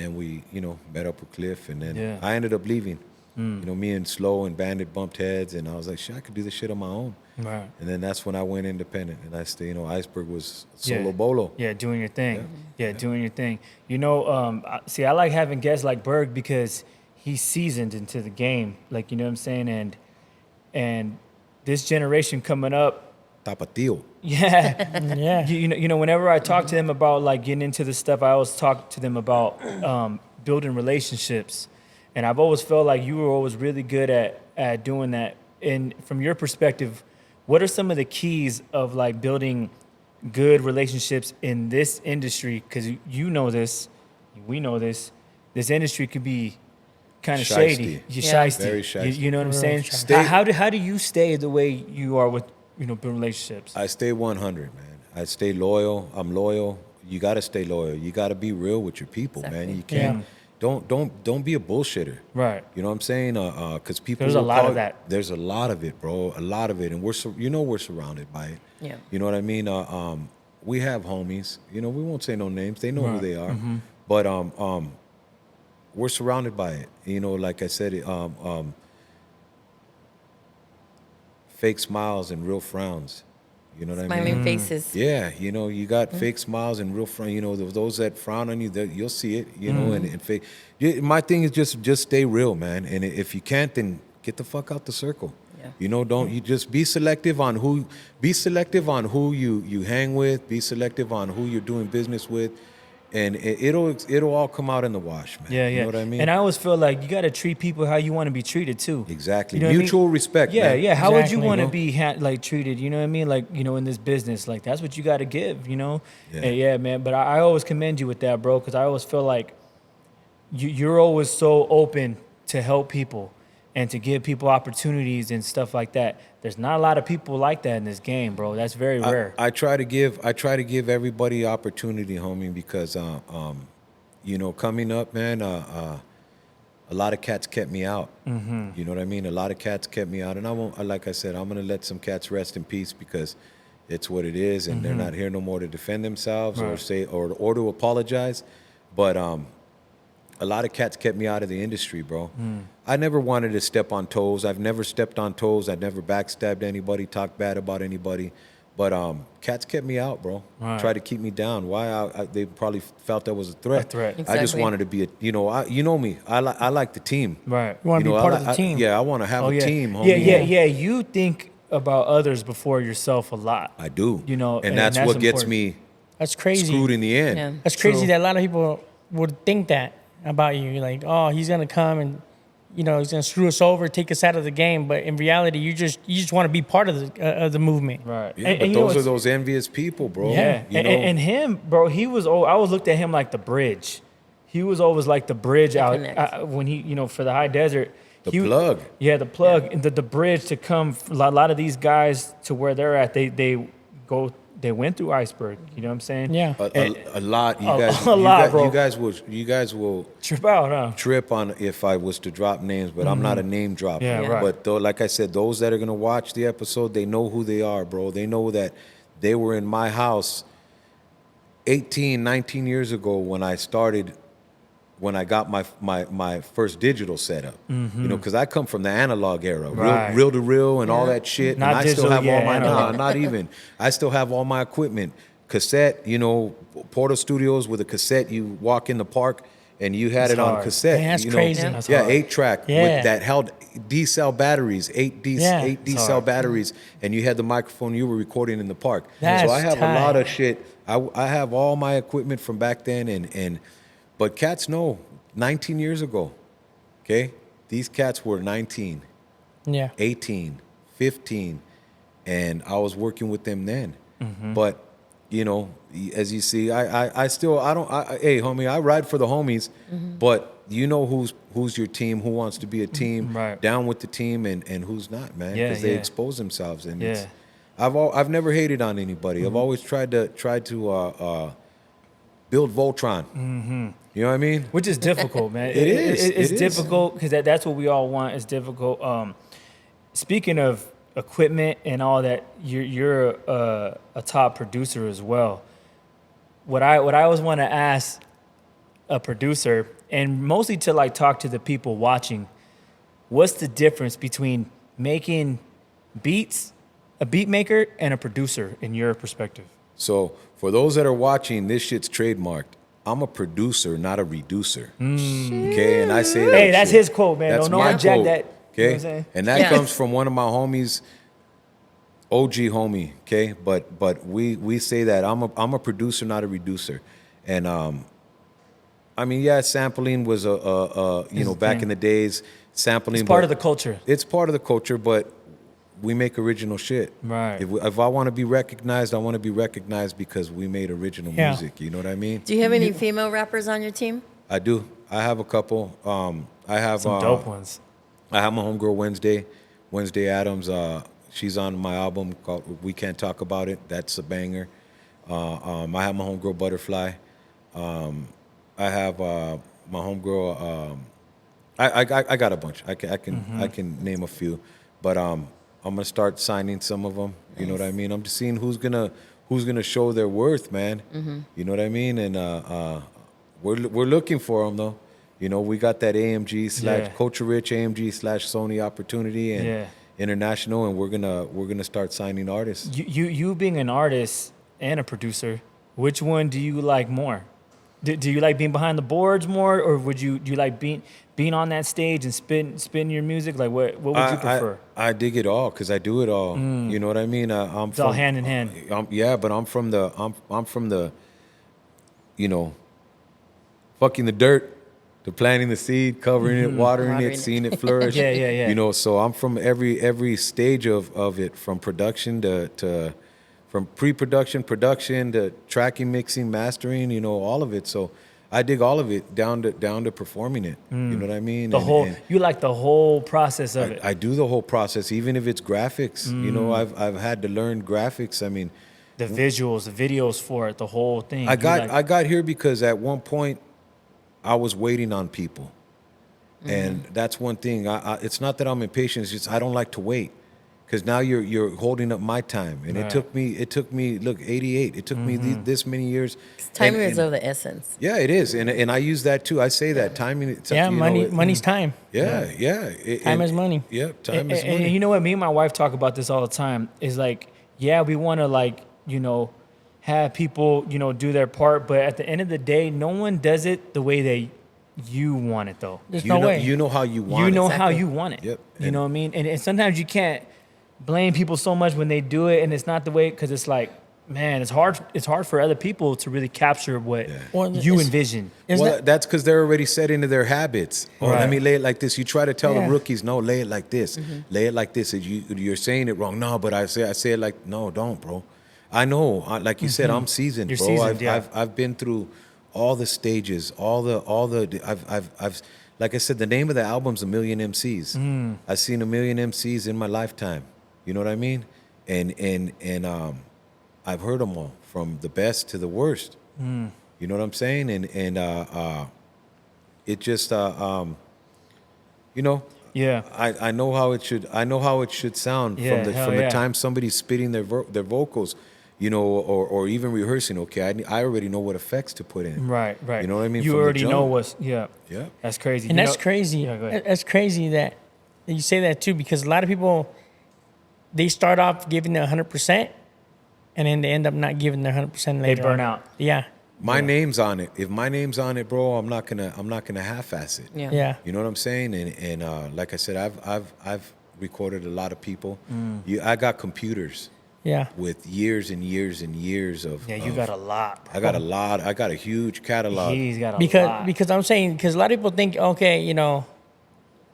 then we met up with Cliff, and then I ended up leaving. Me and Slow and Bandit bumped heads, and I was like, shit, I could do this shit on my own. Right. And then that's when I went independent, and I stayed. Iceberg was solo bolo. Yeah, doing your thing. Yeah, doing your thing. I like having guests like Berg because he's seasoned into the game. Like, you know what I'm saying? And this generation coming up. Tapatio. Yeah. Yeah. Whenever I talk to them about like getting into this stuff, I always talk to them about building relationships. And I've always felt like you were always really good at doing that. And from your perspective, what are some of the keys of like building good relationships in this industry? Because you know this, we know this. This industry could be kind of shady. You're shiesty. Very shiesty. You know what I'm saying? Stay- How do you stay the way you are with building relationships? I stay 100, man. I stay loyal. I'm loyal. You got to stay loyal. You got to be real with your people, man. You can't. Don't be a bullshitter. Right. You know what I'm saying? Because people. There's a lot of that. There's a lot of it, bro. A lot of it, and we're surrounded by it. Yeah. You know what I mean? We have homies. We won't say no names. They know who they are. But we're surrounded by it. Like I said, fake smiles and real frowns. You know what I mean? Smiling faces. Yeah, you got fake smiles and real frown. Those that frown on you, you'll see it. And fake. My thing is just stay real, man. And if you can't, then get the fuck out the circle. Yeah. Don't you just be selective on who you hang with. Be selective on who you're doing business with, and it'll all come out in the wash, man. Yeah, yeah. You know what I mean? And I always feel like you got to treat people how you want to be treated too. Exactly. You know what I mean? Mutual respect. Yeah, man. yeah. How would you Exactly, want to bro. be treated? You know what I mean? Like, in this business, like that's what you got to give. Yeah. And yeah, man. But I always commend you with that, bro, because I always feel like you're always so open to help people and to give people opportunities and stuff like that. There's not a lot of people like that in this game, bro. That's very rare. I try to give everybody opportunity, homie, because coming up, man, a lot of cats kept me out. Mm-hmm. You know what I mean? A lot of cats kept me out, and I won't. Like I said, I'm gonna let some cats rest in peace because it's what it is, and they're not here no more to defend themselves or Right. say or to apologize. But a lot of cats kept me out of the industry, bro. I never wanted to step on toes. I've never stepped on toes. I've never backstabbed anybody, talked bad about anybody. But cats kept me out, bro. Right. Tried to keep me down. Why? They probably felt that was a threat. A threat. I just Exactly. wanted to be you know me. I like the team. Right. You want to be part of the team. Yeah, I want to have Oh a yeah. team, homie. Yeah. You think about others before yourself a lot. I do. And that's what gets important. me That's crazy. screwed in the end. Yeah. That's crazy True. that a lot of people would think that about you. You're like, oh, he's gonna come and he's gonna screw us over, take us out of the game. But in reality, you just want to be part of the movement. Right. Yeah, And but you know those are what's- those envious people, bro. Yeah, You know? and him, bro, I always looked at him like the bridge. He was always like the bridge out connect. when he, for the high desert. The he- plug. Yeah, the plug, and the bridge to come. A lot of these guys to where they're at, they went through Iceberg. You know what I'm saying? Yeah. A lot. You A- guys, a lot, bro. You guys will Trip out, huh? trip on if I was to drop names, but I'm not a name dropper. Yeah, Yeah. right. But though, like I said, those that are gonna watch the episode, they know who they are, bro. They know that they were in my house 18, 19 years ago when I got my first digital setup. Because I come from the analog era, Right. reel to reel and all that shit. Not and I still digital, have all yeah, my analog. not even. I still have all my equipment. Cassette, Portal Studios with a cassette, you walk in the park and you had That's it on hard. cassette. Man, that's you know. crazy. Yeah, that's Yeah, hard. 8-track Yeah. that held D-cell batteries, 8 Yeah. D-cell hard. batteries, and you had the microphone you were recording in the park. That's so I have tight. a lot of shit. I have all my equipment from back then, but cats know 19 years ago, okay? These cats were 19, Yeah. 18, 15, and I was working with them then. But, as you see, hey, homie, I ride for the homies, but you know who's your team, who wants to be a team, Right. down with the team, and who's not, man, Yeah, because they yeah. expose themselves. And Yeah. I've never hated on anybody. I've always tried to build Voltron. You know what I mean? Which is difficult, man. It is. It's It is. difficult because that's what we all want. It's difficult. Speaking of equipment and all that, you're a top producer as well. What I always want to ask a producer, and mostly to like talk to the people watching, what's the difference between making beats, a beat maker, and a producer in your perspective? So for those that are watching, this shit's trademarked. I'm a producer, not a reducer. Okay, and I say that. Hey, that's shit. his quote, man. That's Don't no my one jack quote, that. Okay, You know what I'm saying? and that Yes. comes from one of my homies, OG homie. Okay, but we say that I'm a producer, not a reducer, and I mean, yeah, sampling was you know, the back thing. in the days, sampling. It's part of but the culture. It's part of the culture, but we make original shit. Right. If I want to be recognized, I want to be recognized because we made original Yeah. music. You know what I mean? Do you have any female rappers on your team? I do. I have a couple. I have Some dope ones. I have my homegirl Wednesday Adams. She's on my album called "We Can't Talk About It." That's a banger. I have my homegirl Butterfly. I have my homegirl. I got a bunch. I can name a few, but I'm gonna start signing some of them. You know what I mean? I'm just seeing who's gonna show their worth, man. You know what I mean? And we're looking for them though. You know, we got that AMG slash Yeah. Culture Rich AMG slash Sony opportunity and Yeah. international, and we're gonna start signing artists. You being an artist and a producer, which one do you like more? Do you like being behind the boards more, or do you like being on that stage and spitting your music? Like what would you prefer? I dig it all because I do it all. You know what I mean? I'm It's all hand in hand. Yeah, but I'm from the, you know, fucking the dirt, to planting the seed, covering it, watering Watering it, it. seeing it flourish. Yeah. You know, so I'm from every stage of it, from production to from pre-production, production to tracking, mixing, mastering. You know, all of it. So I dig all of it down to performing it. You know what I mean? And You like the whole process of it. I do the whole process, even if it's graphics. You know, I've had to learn graphics. I mean, The visuals, the videos for it, the whole thing. I got here because at one point I was waiting on people, and that's one thing. It's not that I'm impatient. It's just I don't like to wait, because now you're holding up my time, and Right. it took me look 88. It took me this many years. Timing And- is of the essence. Yeah, it is, and I use that too. I say that timing. Yeah, you know, money's time. Yeah. Time is money. Yeah, time is And money. you know what? Me and my wife talk about this all the time. Is like, yeah, we want to like, you know, have people, you know, do their part, but at the end of the day, no one does it the way you want it though. There's You no know, way. you know how you want You know it. how Exactly. you want it. Yep. You know what I mean? And sometimes you can't blame people so much when they do it and it's not the way, because it's like, man, it's hard for other people to really capture what Well, you it's- envision. Isn't Well, that- that's because they're already set into their habits. Oh, Right. let me lay it like this. You try to tell Yeah. the rookies, no, lay it like this. Lay it like this. You're saying it wrong. No, but I say it like, no, don't, bro. I know. Like you said, I'm seasoned, You're bro. seasoned, yeah. I've been through all the stages, all the. I've like I said, the name of the album's A Million MCs. I've seen a million MCs in my lifetime. You know what I mean? And I've heard them all, from the best to the worst. You know what I'm saying? And it just you know, Yeah. I know how it should sound Yeah, from hell the yeah. time somebody's spitting their vocals, you know, or even rehearsing. Okay, I already know what effects to put in. Right. You know what I mean? You From the already know jump. what's, Yeah. That's crazy. And You that's know- crazy. Yeah, go ahead. That's crazy that you say that too, because a lot of people, they start off giving their 100%, and then they end up not giving their 100% later. burn on. out. Yeah. My name's on it. If my name's on it, bro, I'm not gonna half-ass it. Yeah. Yeah. You know what I'm saying? And like I said, I've recorded a lot of people. Mm. I got computers Yeah. with years and years and years of. Yeah, you of- got a lot. Bro. I got a lot. I got a huge catalog. He's got a Because lot. because I'm saying, because a lot of people think, okay, you know,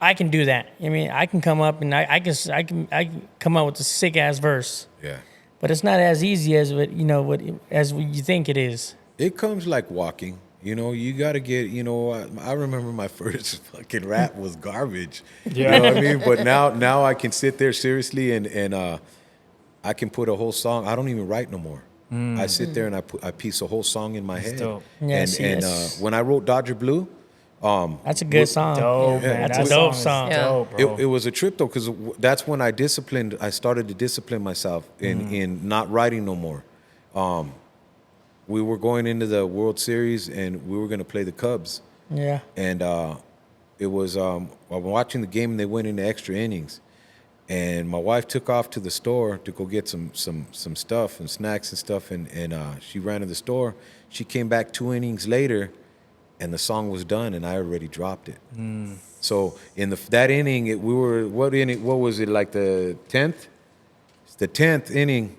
I can do that. I mean, I can come up and I can come up with a sick ass verse, Yeah. but it's not as easy as what you think it is. It comes like walking. You know, you got to get, you know, I remember my first fucking rap was garbage. Yeah. You know what I mean? But now I can sit there seriously and I can put a whole song. I don't even write no more. I sit there and I piece a whole song in my head. dope. Yeah, and see, and that's- when I wrote Dodger Blue, That's a good song. Dope, Yeah. man. That's That a dope is song. Yeah. dope, bro. it was a trip though, because that's when I started to discipline myself in not writing no more. We were going into the World Series and we were going to play the Cubs. Yeah. And it was I'm watching the game and they went into extra innings, and my wife took off to the store to go get some stuff and snacks and stuff, and she ran to the store. She came back 2 innings later, and the song was done, and I already dropped it. So in that inning, we were what inning? What was it, like the 10th? It's the 10th inning.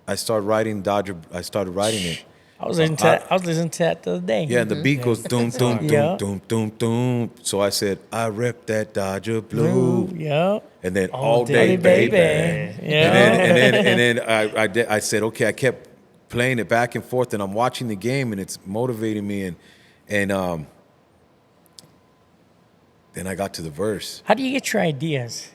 I started writing it. I was listening to that the other day. Yeah, and the beat goes doom, doom, doom, Yeah. doom, doom, doom. So I said, I rep that Dodger blue. Yeah. And then all day, baby. baby. Yeah. And then I said, okay, I kept playing it back and forth, and I'm watching the game, and it's motivating me. And then I got to the verse. How do you get your ideas?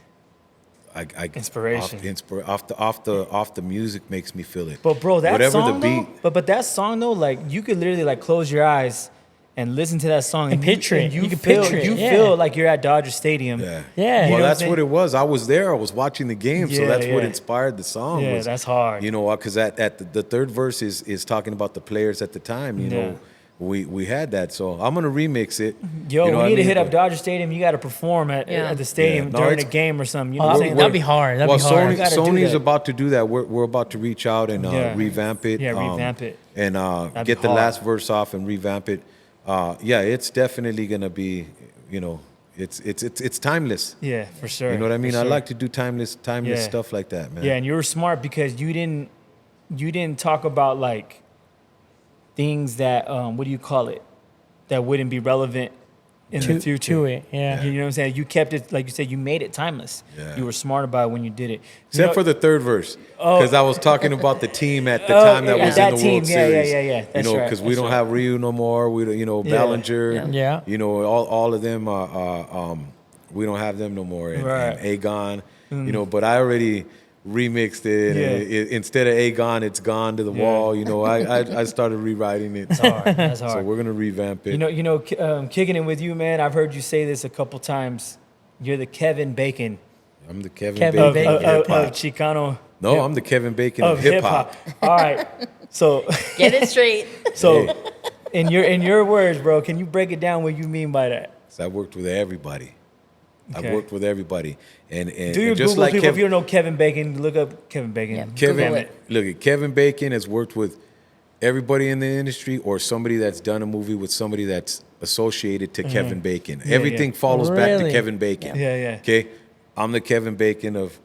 I Inspiration. Off the music makes me feel it. But bro, that whatever song the beat. though, but that song though, like you could literally like close your eyes and listen to that song And picture it. You can picture it, You yeah. feel like you're at Dodger Stadium. Yeah. Yeah. Well, You know that's what I'm what it was. I was there. I was watching the game, so Yeah, that's what yeah. inspired the song. Yeah, was, that's hard. You know, because at the third verse is talking about the players at the time. You Yeah. know, we had that. So I'm gonna remix it. Yo, you know we what I need to mean? hit up But- Dodger Stadium. You got to perform at Yeah. the stadium Yeah. No, during it's- a game or something. You know Oh, what I'm that'd saying? be hard. That'd well, be hard. We gotta do Sony's that. about to do that. We're about to reach out and Yeah. revamp it. Yeah, revamp it. and That'd get be the hard. last verse off and revamp it. Yeah, it's definitely gonna be. You know, it's timeless. Yeah, for sure. You know what I mean? for I sure. like to do timeless Yeah. stuff like that, man. Yeah, and you were smart because you didn't talk about like things that what do you call it, that wouldn't be relevant in the future. To it, yeah. You know what I'm saying? You kept it, like you said, you made it timeless. Yeah. You were smart about it when you did it. Except for the third verse, because I was talking about the team at the time that yeah, was that in the team. World Yeah, Series. yeah. You That's know, right, because we that's don't right. have Ryu no more. We don't, you know, Yeah. Ballinger. Yeah. You know, all of them. We don't have them no more. And, Right. and Aegon. You know, but I already remixed it. Yeah. And instead of Aegon, it's gone to the Yeah. wall. You know, I started rewriting it. That's hard. That's hard. So we're gonna revamp it. Kicking it with you, man. I've heard you say this a couple times. You're the Kevin Bacon I'm the Kevin Kevin Bacon of, Bacon. of hip hop. Chicano. No, I'm the Kevin Bacon of hip hop. All right. So Get it straight. so in your words, bro, can you break it down what you mean by that? So I worked with everybody. Okay. I've worked with everybody, and Do your and just Google like people. If Kev- you don't know Kevin Bacon, look up Kevin Bacon. Yeah. Kevin, Google it. look, Kevin Bacon has worked with everybody in the industry, or somebody that's done a movie with somebody that's associated to Kevin Bacon. Everything yeah. follows back to Really? Kevin Bacon. Yeah, yeah. Okay, I'm the Kevin Bacon of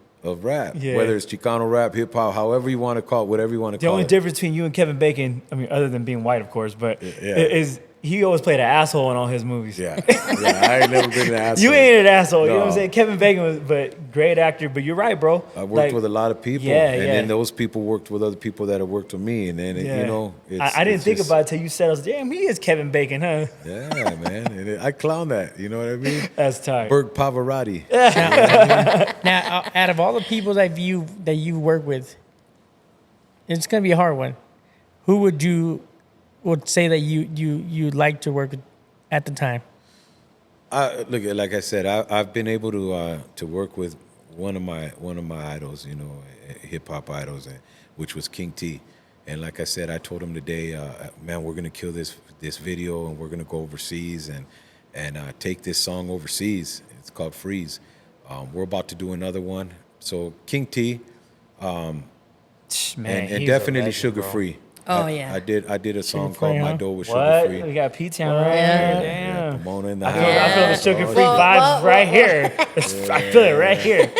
rap, Yeah. whether it's Chicano rap, hip hop, however you want to call it, whatever you want to The call only it. difference between you and Kevin Bacon, I mean, other than being white, of course, but Yeah. is he always played an asshole in all his movies. Yeah, I ain't never been an asshole. You ain't an asshole. You know what I'm No. saying? Kevin Bacon was, but great actor. But you're right, bro. I worked with a lot of people, Yeah, and yeah. then those people worked with other people that have worked with me, and then Yeah. you know, I didn't it's think just- about it till you said, I was, damn, he is Kevin Bacon, huh? Yeah, man, and I clown that. You know what I mean? That's tight. Bert Pavarotti. Now, out of all the people that you work with, it's gonna be a hard one. Who would say that you'd like to work with at the time? Look, like I said, I've been able to work with one of my idols, you know, hip hop idols, which was King T. And like I said, I told him today, man, we're gonna kill this video, and we're gonna go overseas and take this song overseas. It's called Freeze. We're about to do another one. So King T, Man, and he's a definitely legend, Sugar bro. Free. Oh, yeah. I did a song Sugar called Free, My huh? Dough with What? Sugar Free. We got P-Town right Yeah. here. Damn. Pomona in the I house. feel the sugar free Well, vibes well, right well. here. I feel it right here.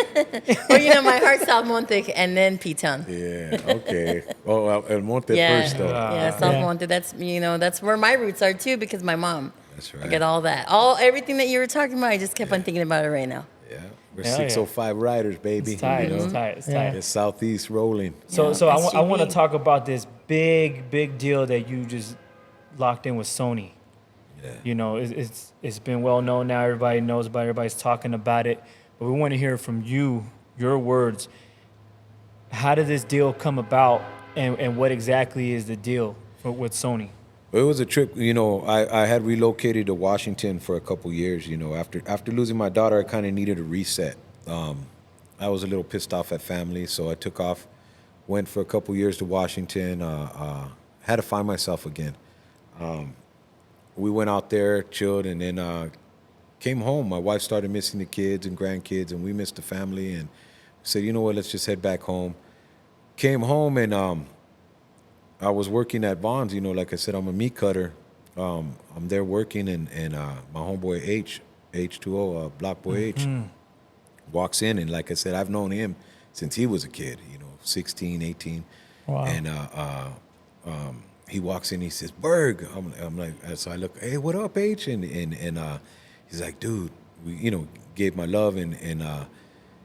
Well, you know, my heart's South Monte and then P-Town. Yeah, okay. Oh, El Monte Yeah. first, though. Yeah, South Yeah. Monte. That's where my roots are too, because my mom. That's I right. get all that. Everything that you were talking about, I just kept on thinking about it right now. Yeah, we're Hell yeah. 605 riders, baby. It's tight. You know? It's tight. It's Yeah. tight. It's Southeast rolling. So, Yeah, so I want SUV. to talk about this big deal that you just locked in with Sony. Yeah. You know, it's been well known now. Everybody knows about it. Everybody's talking about it. But we want to hear from you, your words. How did this deal come about, and what exactly is the deal with Sony? It was a trip. You know, I had relocated to Washington for a couple years. You know, after losing my daughter, I kind of needed a reset. I was a little pissed off at family, so I took off, went for a couple years to Washington. Had to find myself again. We went out there, chilled, and then came home. My wife started missing the kids and grandkids, and we missed the family. And said, you know what, let's just head back home. Came home, and I was working at Vaughn's. You know, like I said, I'm a meat cutter. I'm there working, and my homeboy H2O, Block Boy H, walks in, and like I said, I've known him since he was a kid. You know, 16, 18, Wow. and he walks in, he says, Berg. I'm like, so I look, hey, what up, H? And he's like, dude, we, you know, gave my love, and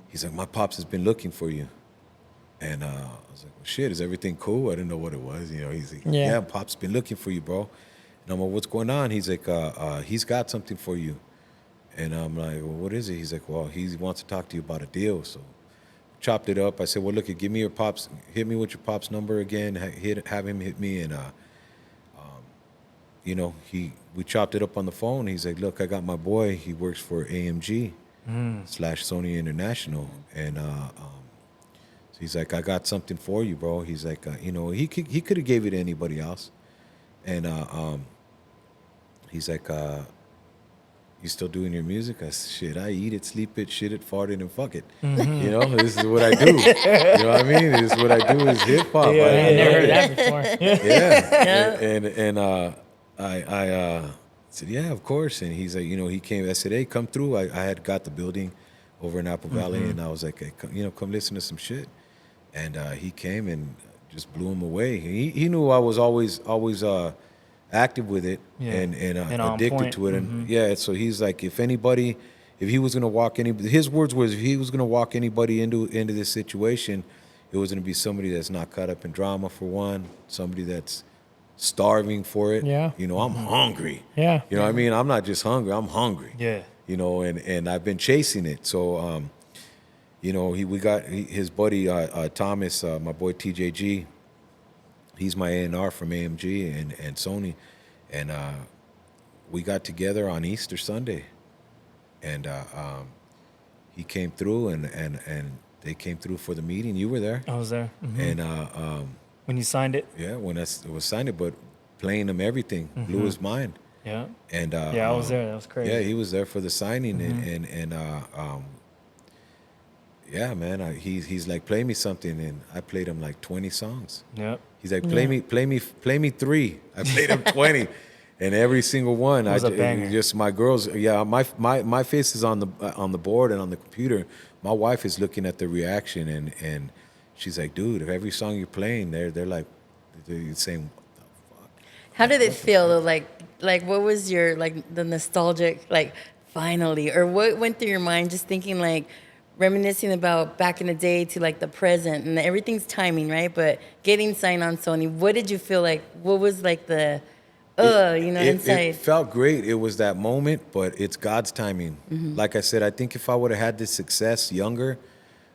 he's like, my pops has been looking for you. And I was like, well, shit, is everything cool? I didn't know what it was. You know, he's like, yeah, Pop's been looking for you, bro. And I'm like, what's going on? He's like, he's got something for you. And I'm like, well, what is it? He's like, well, he wants to talk to you about a deal. So chopped it up. I said, well, look, give me your pops, hit me with your pop's number again, have him hit me. And, you know, we chopped it up on the phone. He's like, look, I got my boy. He works for AMG / Sony International. And so he's like, I got something for you, bro. He's like, you know, he could have gave it to anybody else. And he's like, you still doing your music? I said, shit, I eat it, sleep it, shit it, fart it, and fuck it. You know, this is what I do. You know what I mean? This is what I do is hip hop. Yeah, I never heard that before. Yeah. I said, yeah, of course. And he's like, you know, he came. I said, hey, come through. I had got the building over in Apple Valley, and I was like, hey, come listen to some shit. And he came and just blew him away. He knew I was always active with it, and addicted point. to it. And yeah, so he's like, if he was gonna walk his words was, if he was gonna walk anybody into this situation, it was gonna be somebody that's not caught up in drama, for one, somebody that's starving for it. Yeah. You know, I'm hungry. Yeah. You know what I mean? I'm not just hungry, I'm hungry. Yeah. You know, and I've been chasing it. So you know, we got his buddy Thomas, my boy TJG. He's my A&R from AMG and Sony, and we got together on Easter Sunday, and he came through, and they came through for the meeting. You were there. I was there. And When you signed it? yeah, when it was signed, but playing him everything blew his mind. Yeah. And Yeah, I was there. That was crazy. yeah, he was there for the signing, and yeah, man, he's like, play me something, and I played him like 20 songs. Yep. He's like, play me 3. I played him 20, and every single one, It was a banger. just my girls. Yeah, my face is on the board and on the computer. My wife is looking at the reaction, and she's like, dude, if every song you're playing, they're like, they're saying, How did it feel though? Like what was your like the nostalgic like finally, or what went through your mind just thinking like reminiscing about back in the day to like the present, and everything's timing, right? But getting signed on Sony, what did you feel like? What was like the inside? It felt great. It was that moment, but it's God's timing. Like I said, I think if I would have had this success younger,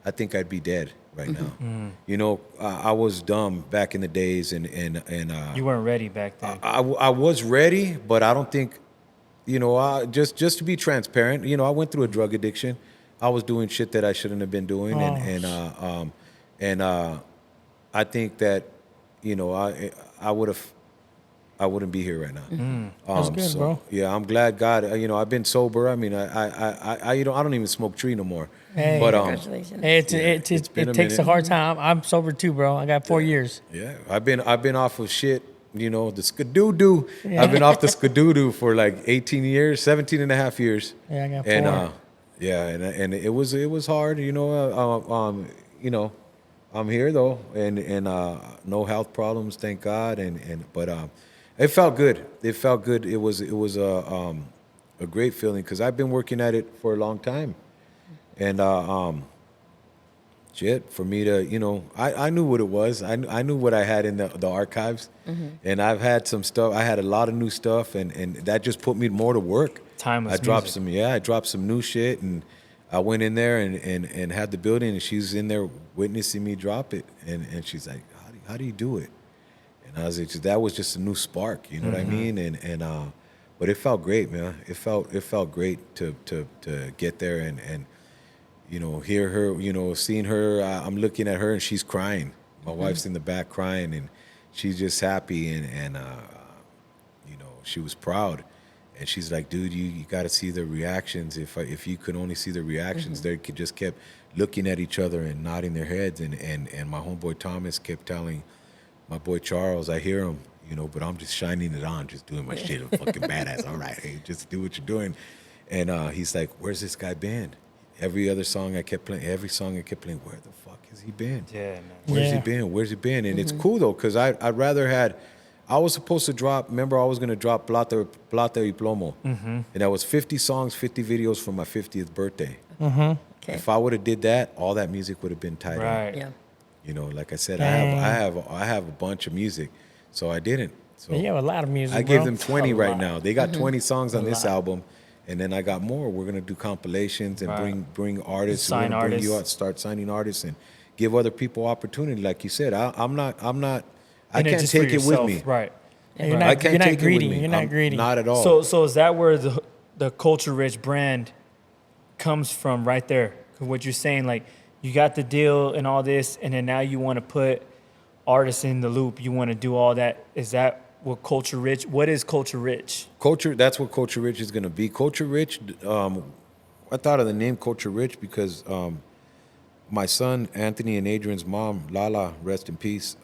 I think I'd be dead right now. You know, I was dumb back in the days, and You weren't ready back then. I was ready, but I don't think, you know, just to be transparent, you know, I went through a drug addiction. I was doing shit that I shouldn't have been doing, and I think that, you know, I wouldn't be here right now. That's good, bro. Yeah, I'm glad God. You know, I've been sober. I mean, I you know, I don't even smoke tree no more. Hey. But Congratulations. Hey, it's been a it takes a minute. hard time. I'm sober too, bro. I got 4 years. Yeah, I've been off of shit, you know, the skadoo-doo. I've been off the skadoo-doo for like 18 years, 17 and a half years. Yeah, I got 4. And yeah, and it was hard, you know, you know, I'm here though, and no health problems, thank God, but it felt good. It felt good. It was a great feeling, because I've been working at it for a long time, and shit, for me to, I knew what it was. I knew what I had in the archives. And I've had some stuff. I had a lot of new stuff, and that just put me more to work. Timeless I dropped music. I dropped some new shit, and I went in there and had the building, and she's in there witnessing me drop it. And she's like, how do you do it? And I was like, that was just a new spark, you know what I mean? But it felt great, man. It felt great to get there and hear her, seeing her. I'm looking at her and she's crying. My wife's in the back crying, and she's just happy and she was proud. And she's like, dude, you got to see the reactions. If you could only see the reactions, they just kept looking at each other and nodding their heads. And my homeboy Thomas kept telling my boy Charles, I hear him, but I'm just shining it on, just doing my shit. I'm fucking badass. All right, hey, just do what you're doing. And he's like, where's this guy been? Every song I kept playing, where the fuck has he been? Yeah, man. Where's he been? And it's cool, though, because I was supposed to drop, remember I was going to drop Plata y Plomo. And that was 50 songs, 50 videos for my 50th birthday. Okay. If I would have did that, all that music would have been tied up. Right. Yeah. Like I said, I have a bunch of music, so I didn't. So You have a lot of music. I gave bro. them 20 A right lot. now. They got 20 songs on this lot. album, and then I got more. We're gonna do compilations and Right. bring artists. Sign We're gonna bring artists. out, start signing artists, and give other people opportunity. Like you said, I'm not. I In it can't just for take it with yourself. me. Right. Yeah, you're Right. not, I can't you're not take greedy. it with me. You're not I'm greedy. Not at all. So is that where the Culture Rich brand comes from right there? 'Cause what you're saying, like you got the deal and all this, and then now you want to put artists in the loop. You want to do all that. Is that what Culture Rich? What is Culture Rich? That's what Culture Rich is gonna be. Culture Rich. I thought of the name Culture Rich because my son Anthony and Adrian's mom Lala, rest in peace.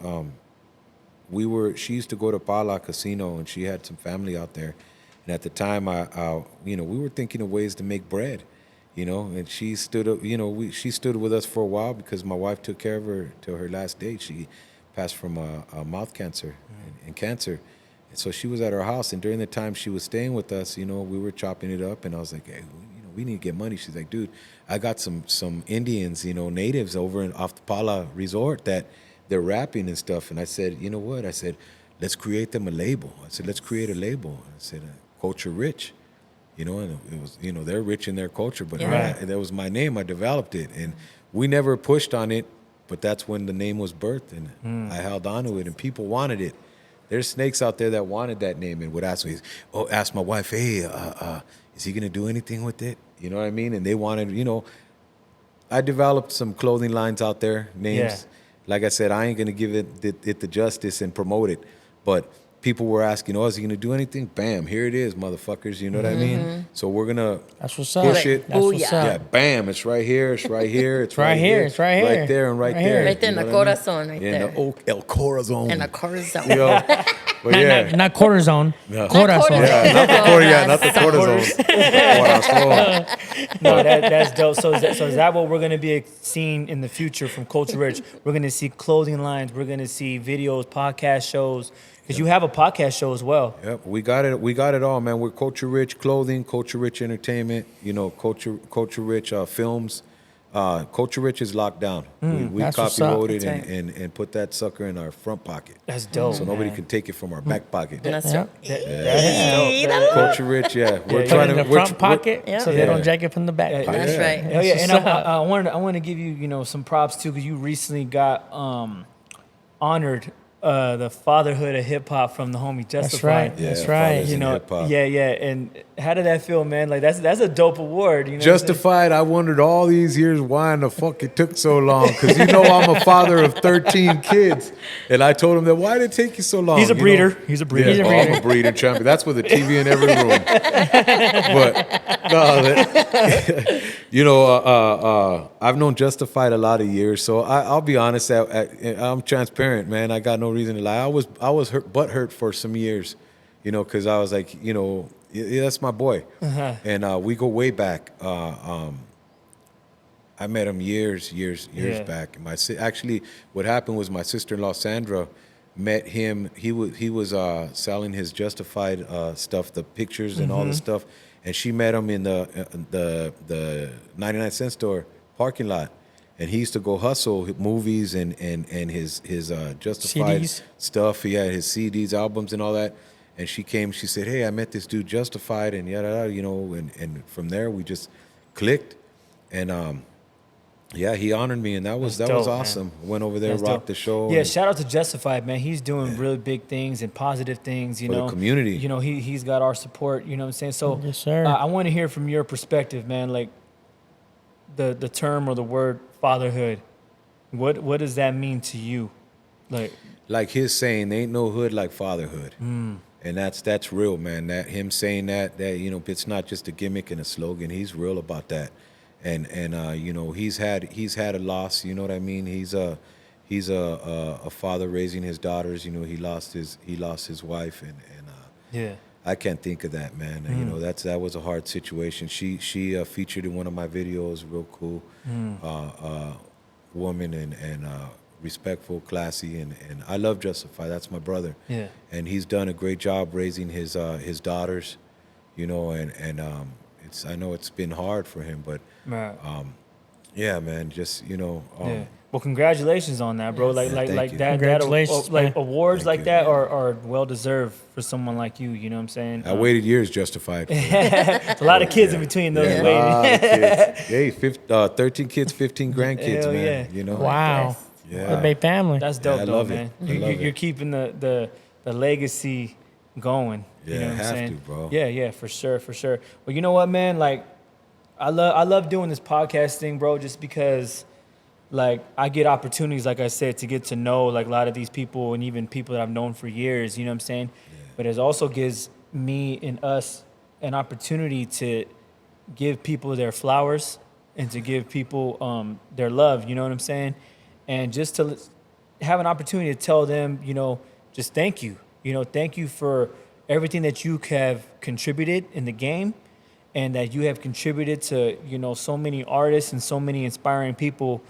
She used to go to Pala Casino, and she had some family out there. And at the time, we were thinking of ways to make bread, and she stood up, she stood with us for a while because my wife took care of her till her last day. She passed from a mouth cancer and cancer. And so she was at our house, and during the time she was staying with us, we were chopping it up, and I was like, hey, we need to get money. She's like, dude, I got some Indians, natives over off the Pala resort that they're rapping and stuff. And I said, you know what? I said, let's create them a label. I said, let's create a label. I said, Culture Rich, and it was, they're rich in their culture, but Yeah. that was my name. I developed it, and we never pushed on it, but that's when the name was birthed, and I held on to it, and people wanted it. There's snakes out there that wanted that name and would ask my wife, hey, is he gonna do anything with it? You know what I mean? And they wanted, I developed some clothing lines out there, names. Yeah. Like I said, I ain't gonna give it the justice and promote it, but people were asking, is he gonna do anything? Bam, here it is, motherfuckers. You know what I mean? So we're gonna That's what's up. push it. That's what's Booyah. up. Yeah, bam, it's right here, it's right here, it's right here, it's right here. right there, and right Right there. here. Right there in You the know what I mean? corazon, right Yeah, there. in the El Corazon. And a corazon. But yeah. Not quarter zone. No. Corazon. Yeah, not the cortisone. Corazon. No, that's dope. So is that what we're gonna be seeing in the future from Culture Rich? We're gonna see clothing lines. We're gonna see videos, podcast shows. Because you have a podcast show as well. Yep, we got it. We got it all, man. We're Culture Rich Clothing, Culture Rich Entertainment. Culture Rich Films. Culture Rich is locked down. We That's what's up. copyrighted That's and put that sucker in our front pocket, That's dope. so nobody man. can take it from our back pocket. And that's Yeah. That is dope. Culture Rich, yeah. We're yeah. Put it in the we're- front pocket Yeah. so they Yeah. don't jack it from the back Yeah. pocket. That's Yeah. right. Hell yeah, and That's I want to give you some props too because you recently got honored the fatherhood of hip hop from the homie Justified. That's right. Yeah, That's right. fathers in hip-hop. Yeah. And how did that feel, man? Like that's a dope award. You know what I'm saying? Justified. I wondered all these years why in the fuck it took so long. Because I'm a father of 13 kids, and I told him that why did it take you so long? He's a You know? breeder. He's a breeder. Yeah, He's a I'm breeder. a breeder champion. That's with a TV in every room. But no, I've known Justified a lot of years, so I'll be honest. I'm transparent, man. I got no reason to lie. I was butthurt for some years, because I was like, yeah, that's my boy, and we go way back. I met him years Yeah. back. Actually, what happened was my sister-in-law Sandra met him. He was selling his Justified stuff, the pictures and all the stuff, and she met him in the 99-cent store parking lot, and he used to go hustle movies and his Justified CDs. stuff. He had his CDs, albums, and all that. And she came. She said, "Hey, I met this dude Justified, and yada yada, you know." And from there we just clicked, and yeah, he honored me, and that was dope, awesome. Went over there, That's rocked dope. the show. Yeah, and shout out to Justified, man. He's doing really big things and positive things, you For the know. community. You know, he's got our support, you know what I'm saying? So Yes, sir. I want to hear from your perspective, man, like the term or the word fatherhood. What does that mean to you? Like his saying, "Ain't no hood like fatherhood," and that's real, man. That him saying that you know, it's not just a gimmick and a slogan. He's real about that, and you know, he's had a loss. You know what I mean? He's a father raising his daughters. You know, he lost his wife, and yeah. I can't think of that, man. You know, that was a hard situation. She featured in one of my videos, real cool, woman and respectful, classy, and I love Justify. That's my brother. Yeah. And he's done a great job raising his daughters, you know, and it's, I know it's been hard for him, but Right. yeah, man, just, you know, Yeah. Well, congratulations on that, bro. Yes. Like thank you. that. Congratulations, Like man. awards Thank like you. that are well deserved for someone like you. You know what I'm saying? I waited years Justified. For It's a lot of kids in between those yeah, waiting. a lot of kids. Hey, 13 kids, 15 grandkids, Hell man. yeah. You know, Wow. Yeah. A big family. That's dope, Yeah, I though, love it. man. I love it. You're keeping the legacy going. You Yeah, know what I'm have saying? to, bro. Yeah, for sure. Well, you know what, man? Like, I love doing this podcast thing, bro, just because, like, I get opportunities, like I said, to get to know, like, a lot of these people and even people that I've known for years, you know what I'm saying? But it also gives me and us an opportunity to give people their flowers and to give people their love, you know what I'm saying? And just to have an opportunity to tell them, you know, just thank you. You know, thank you for everything that you have contributed in the game and that you have contributed to, you know, so many artists and so many inspiring people.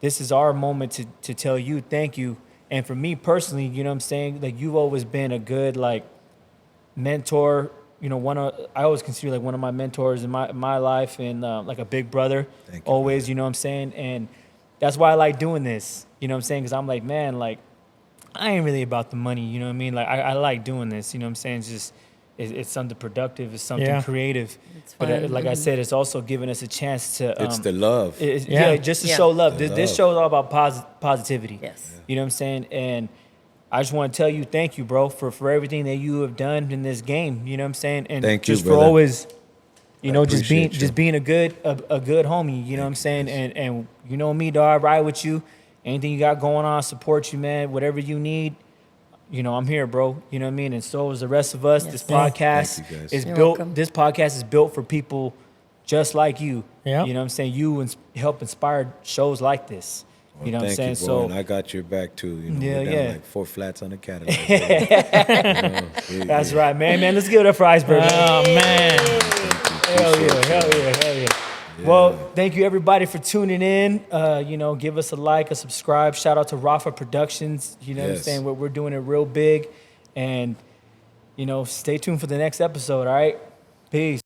This is our moment to tell you thank you. And for me personally, you know what I'm saying? Like, you've always been a good, like, mentor. You know, I always consider like one of my mentors in my life, and like a big brother. Thank you, always, you know what I'm saying? And that's why I like doing this. You know what I'm saying? Because I'm like, man, like, I ain't really about the money. You know what I mean? Like, I like doing this. You know what I'm saying? It's just it's something productive. It's something Yeah. creative. It's But fun. like I said, it's also giving us a chance to. It's the love. Yeah, just to Yeah. show love. The This love. show is all about positivity. Yes. You know what I'm saying? And I just want to tell you, thank you, bro, for everything that you have done in this game. You know what I'm saying? And Thank you, just for brother. always, you know, just appreciate being you. a good homie. You know what I'm saying? And you know me, dog. I ride with you. Anything you got going on, support you, man. Whatever you need, you know, I'm here, bro. You know what I mean? And so is the rest of us. Yes. This Yeah. podcast Thank you, guys. is You're built. welcome. This podcast is built for people just like you. Yeah. You know what I'm saying? You help inspire shows like this. You know what I'm saying? Thank you, bro. So And I got your back too. You know, Yeah, we're down yeah. like 4 flats on the Cadillac. You know, that's right, man. Man, let's give it up for Iceberg. man. Oh man. Hell yeah. Well, thank you everybody for tuning in. You know, give us a like, a subscribe. Shout out to Rafa Productions. You know what I'm Yes. saying? We're doing it real big. And, you know, stay tuned for the next episode, all right? Peace.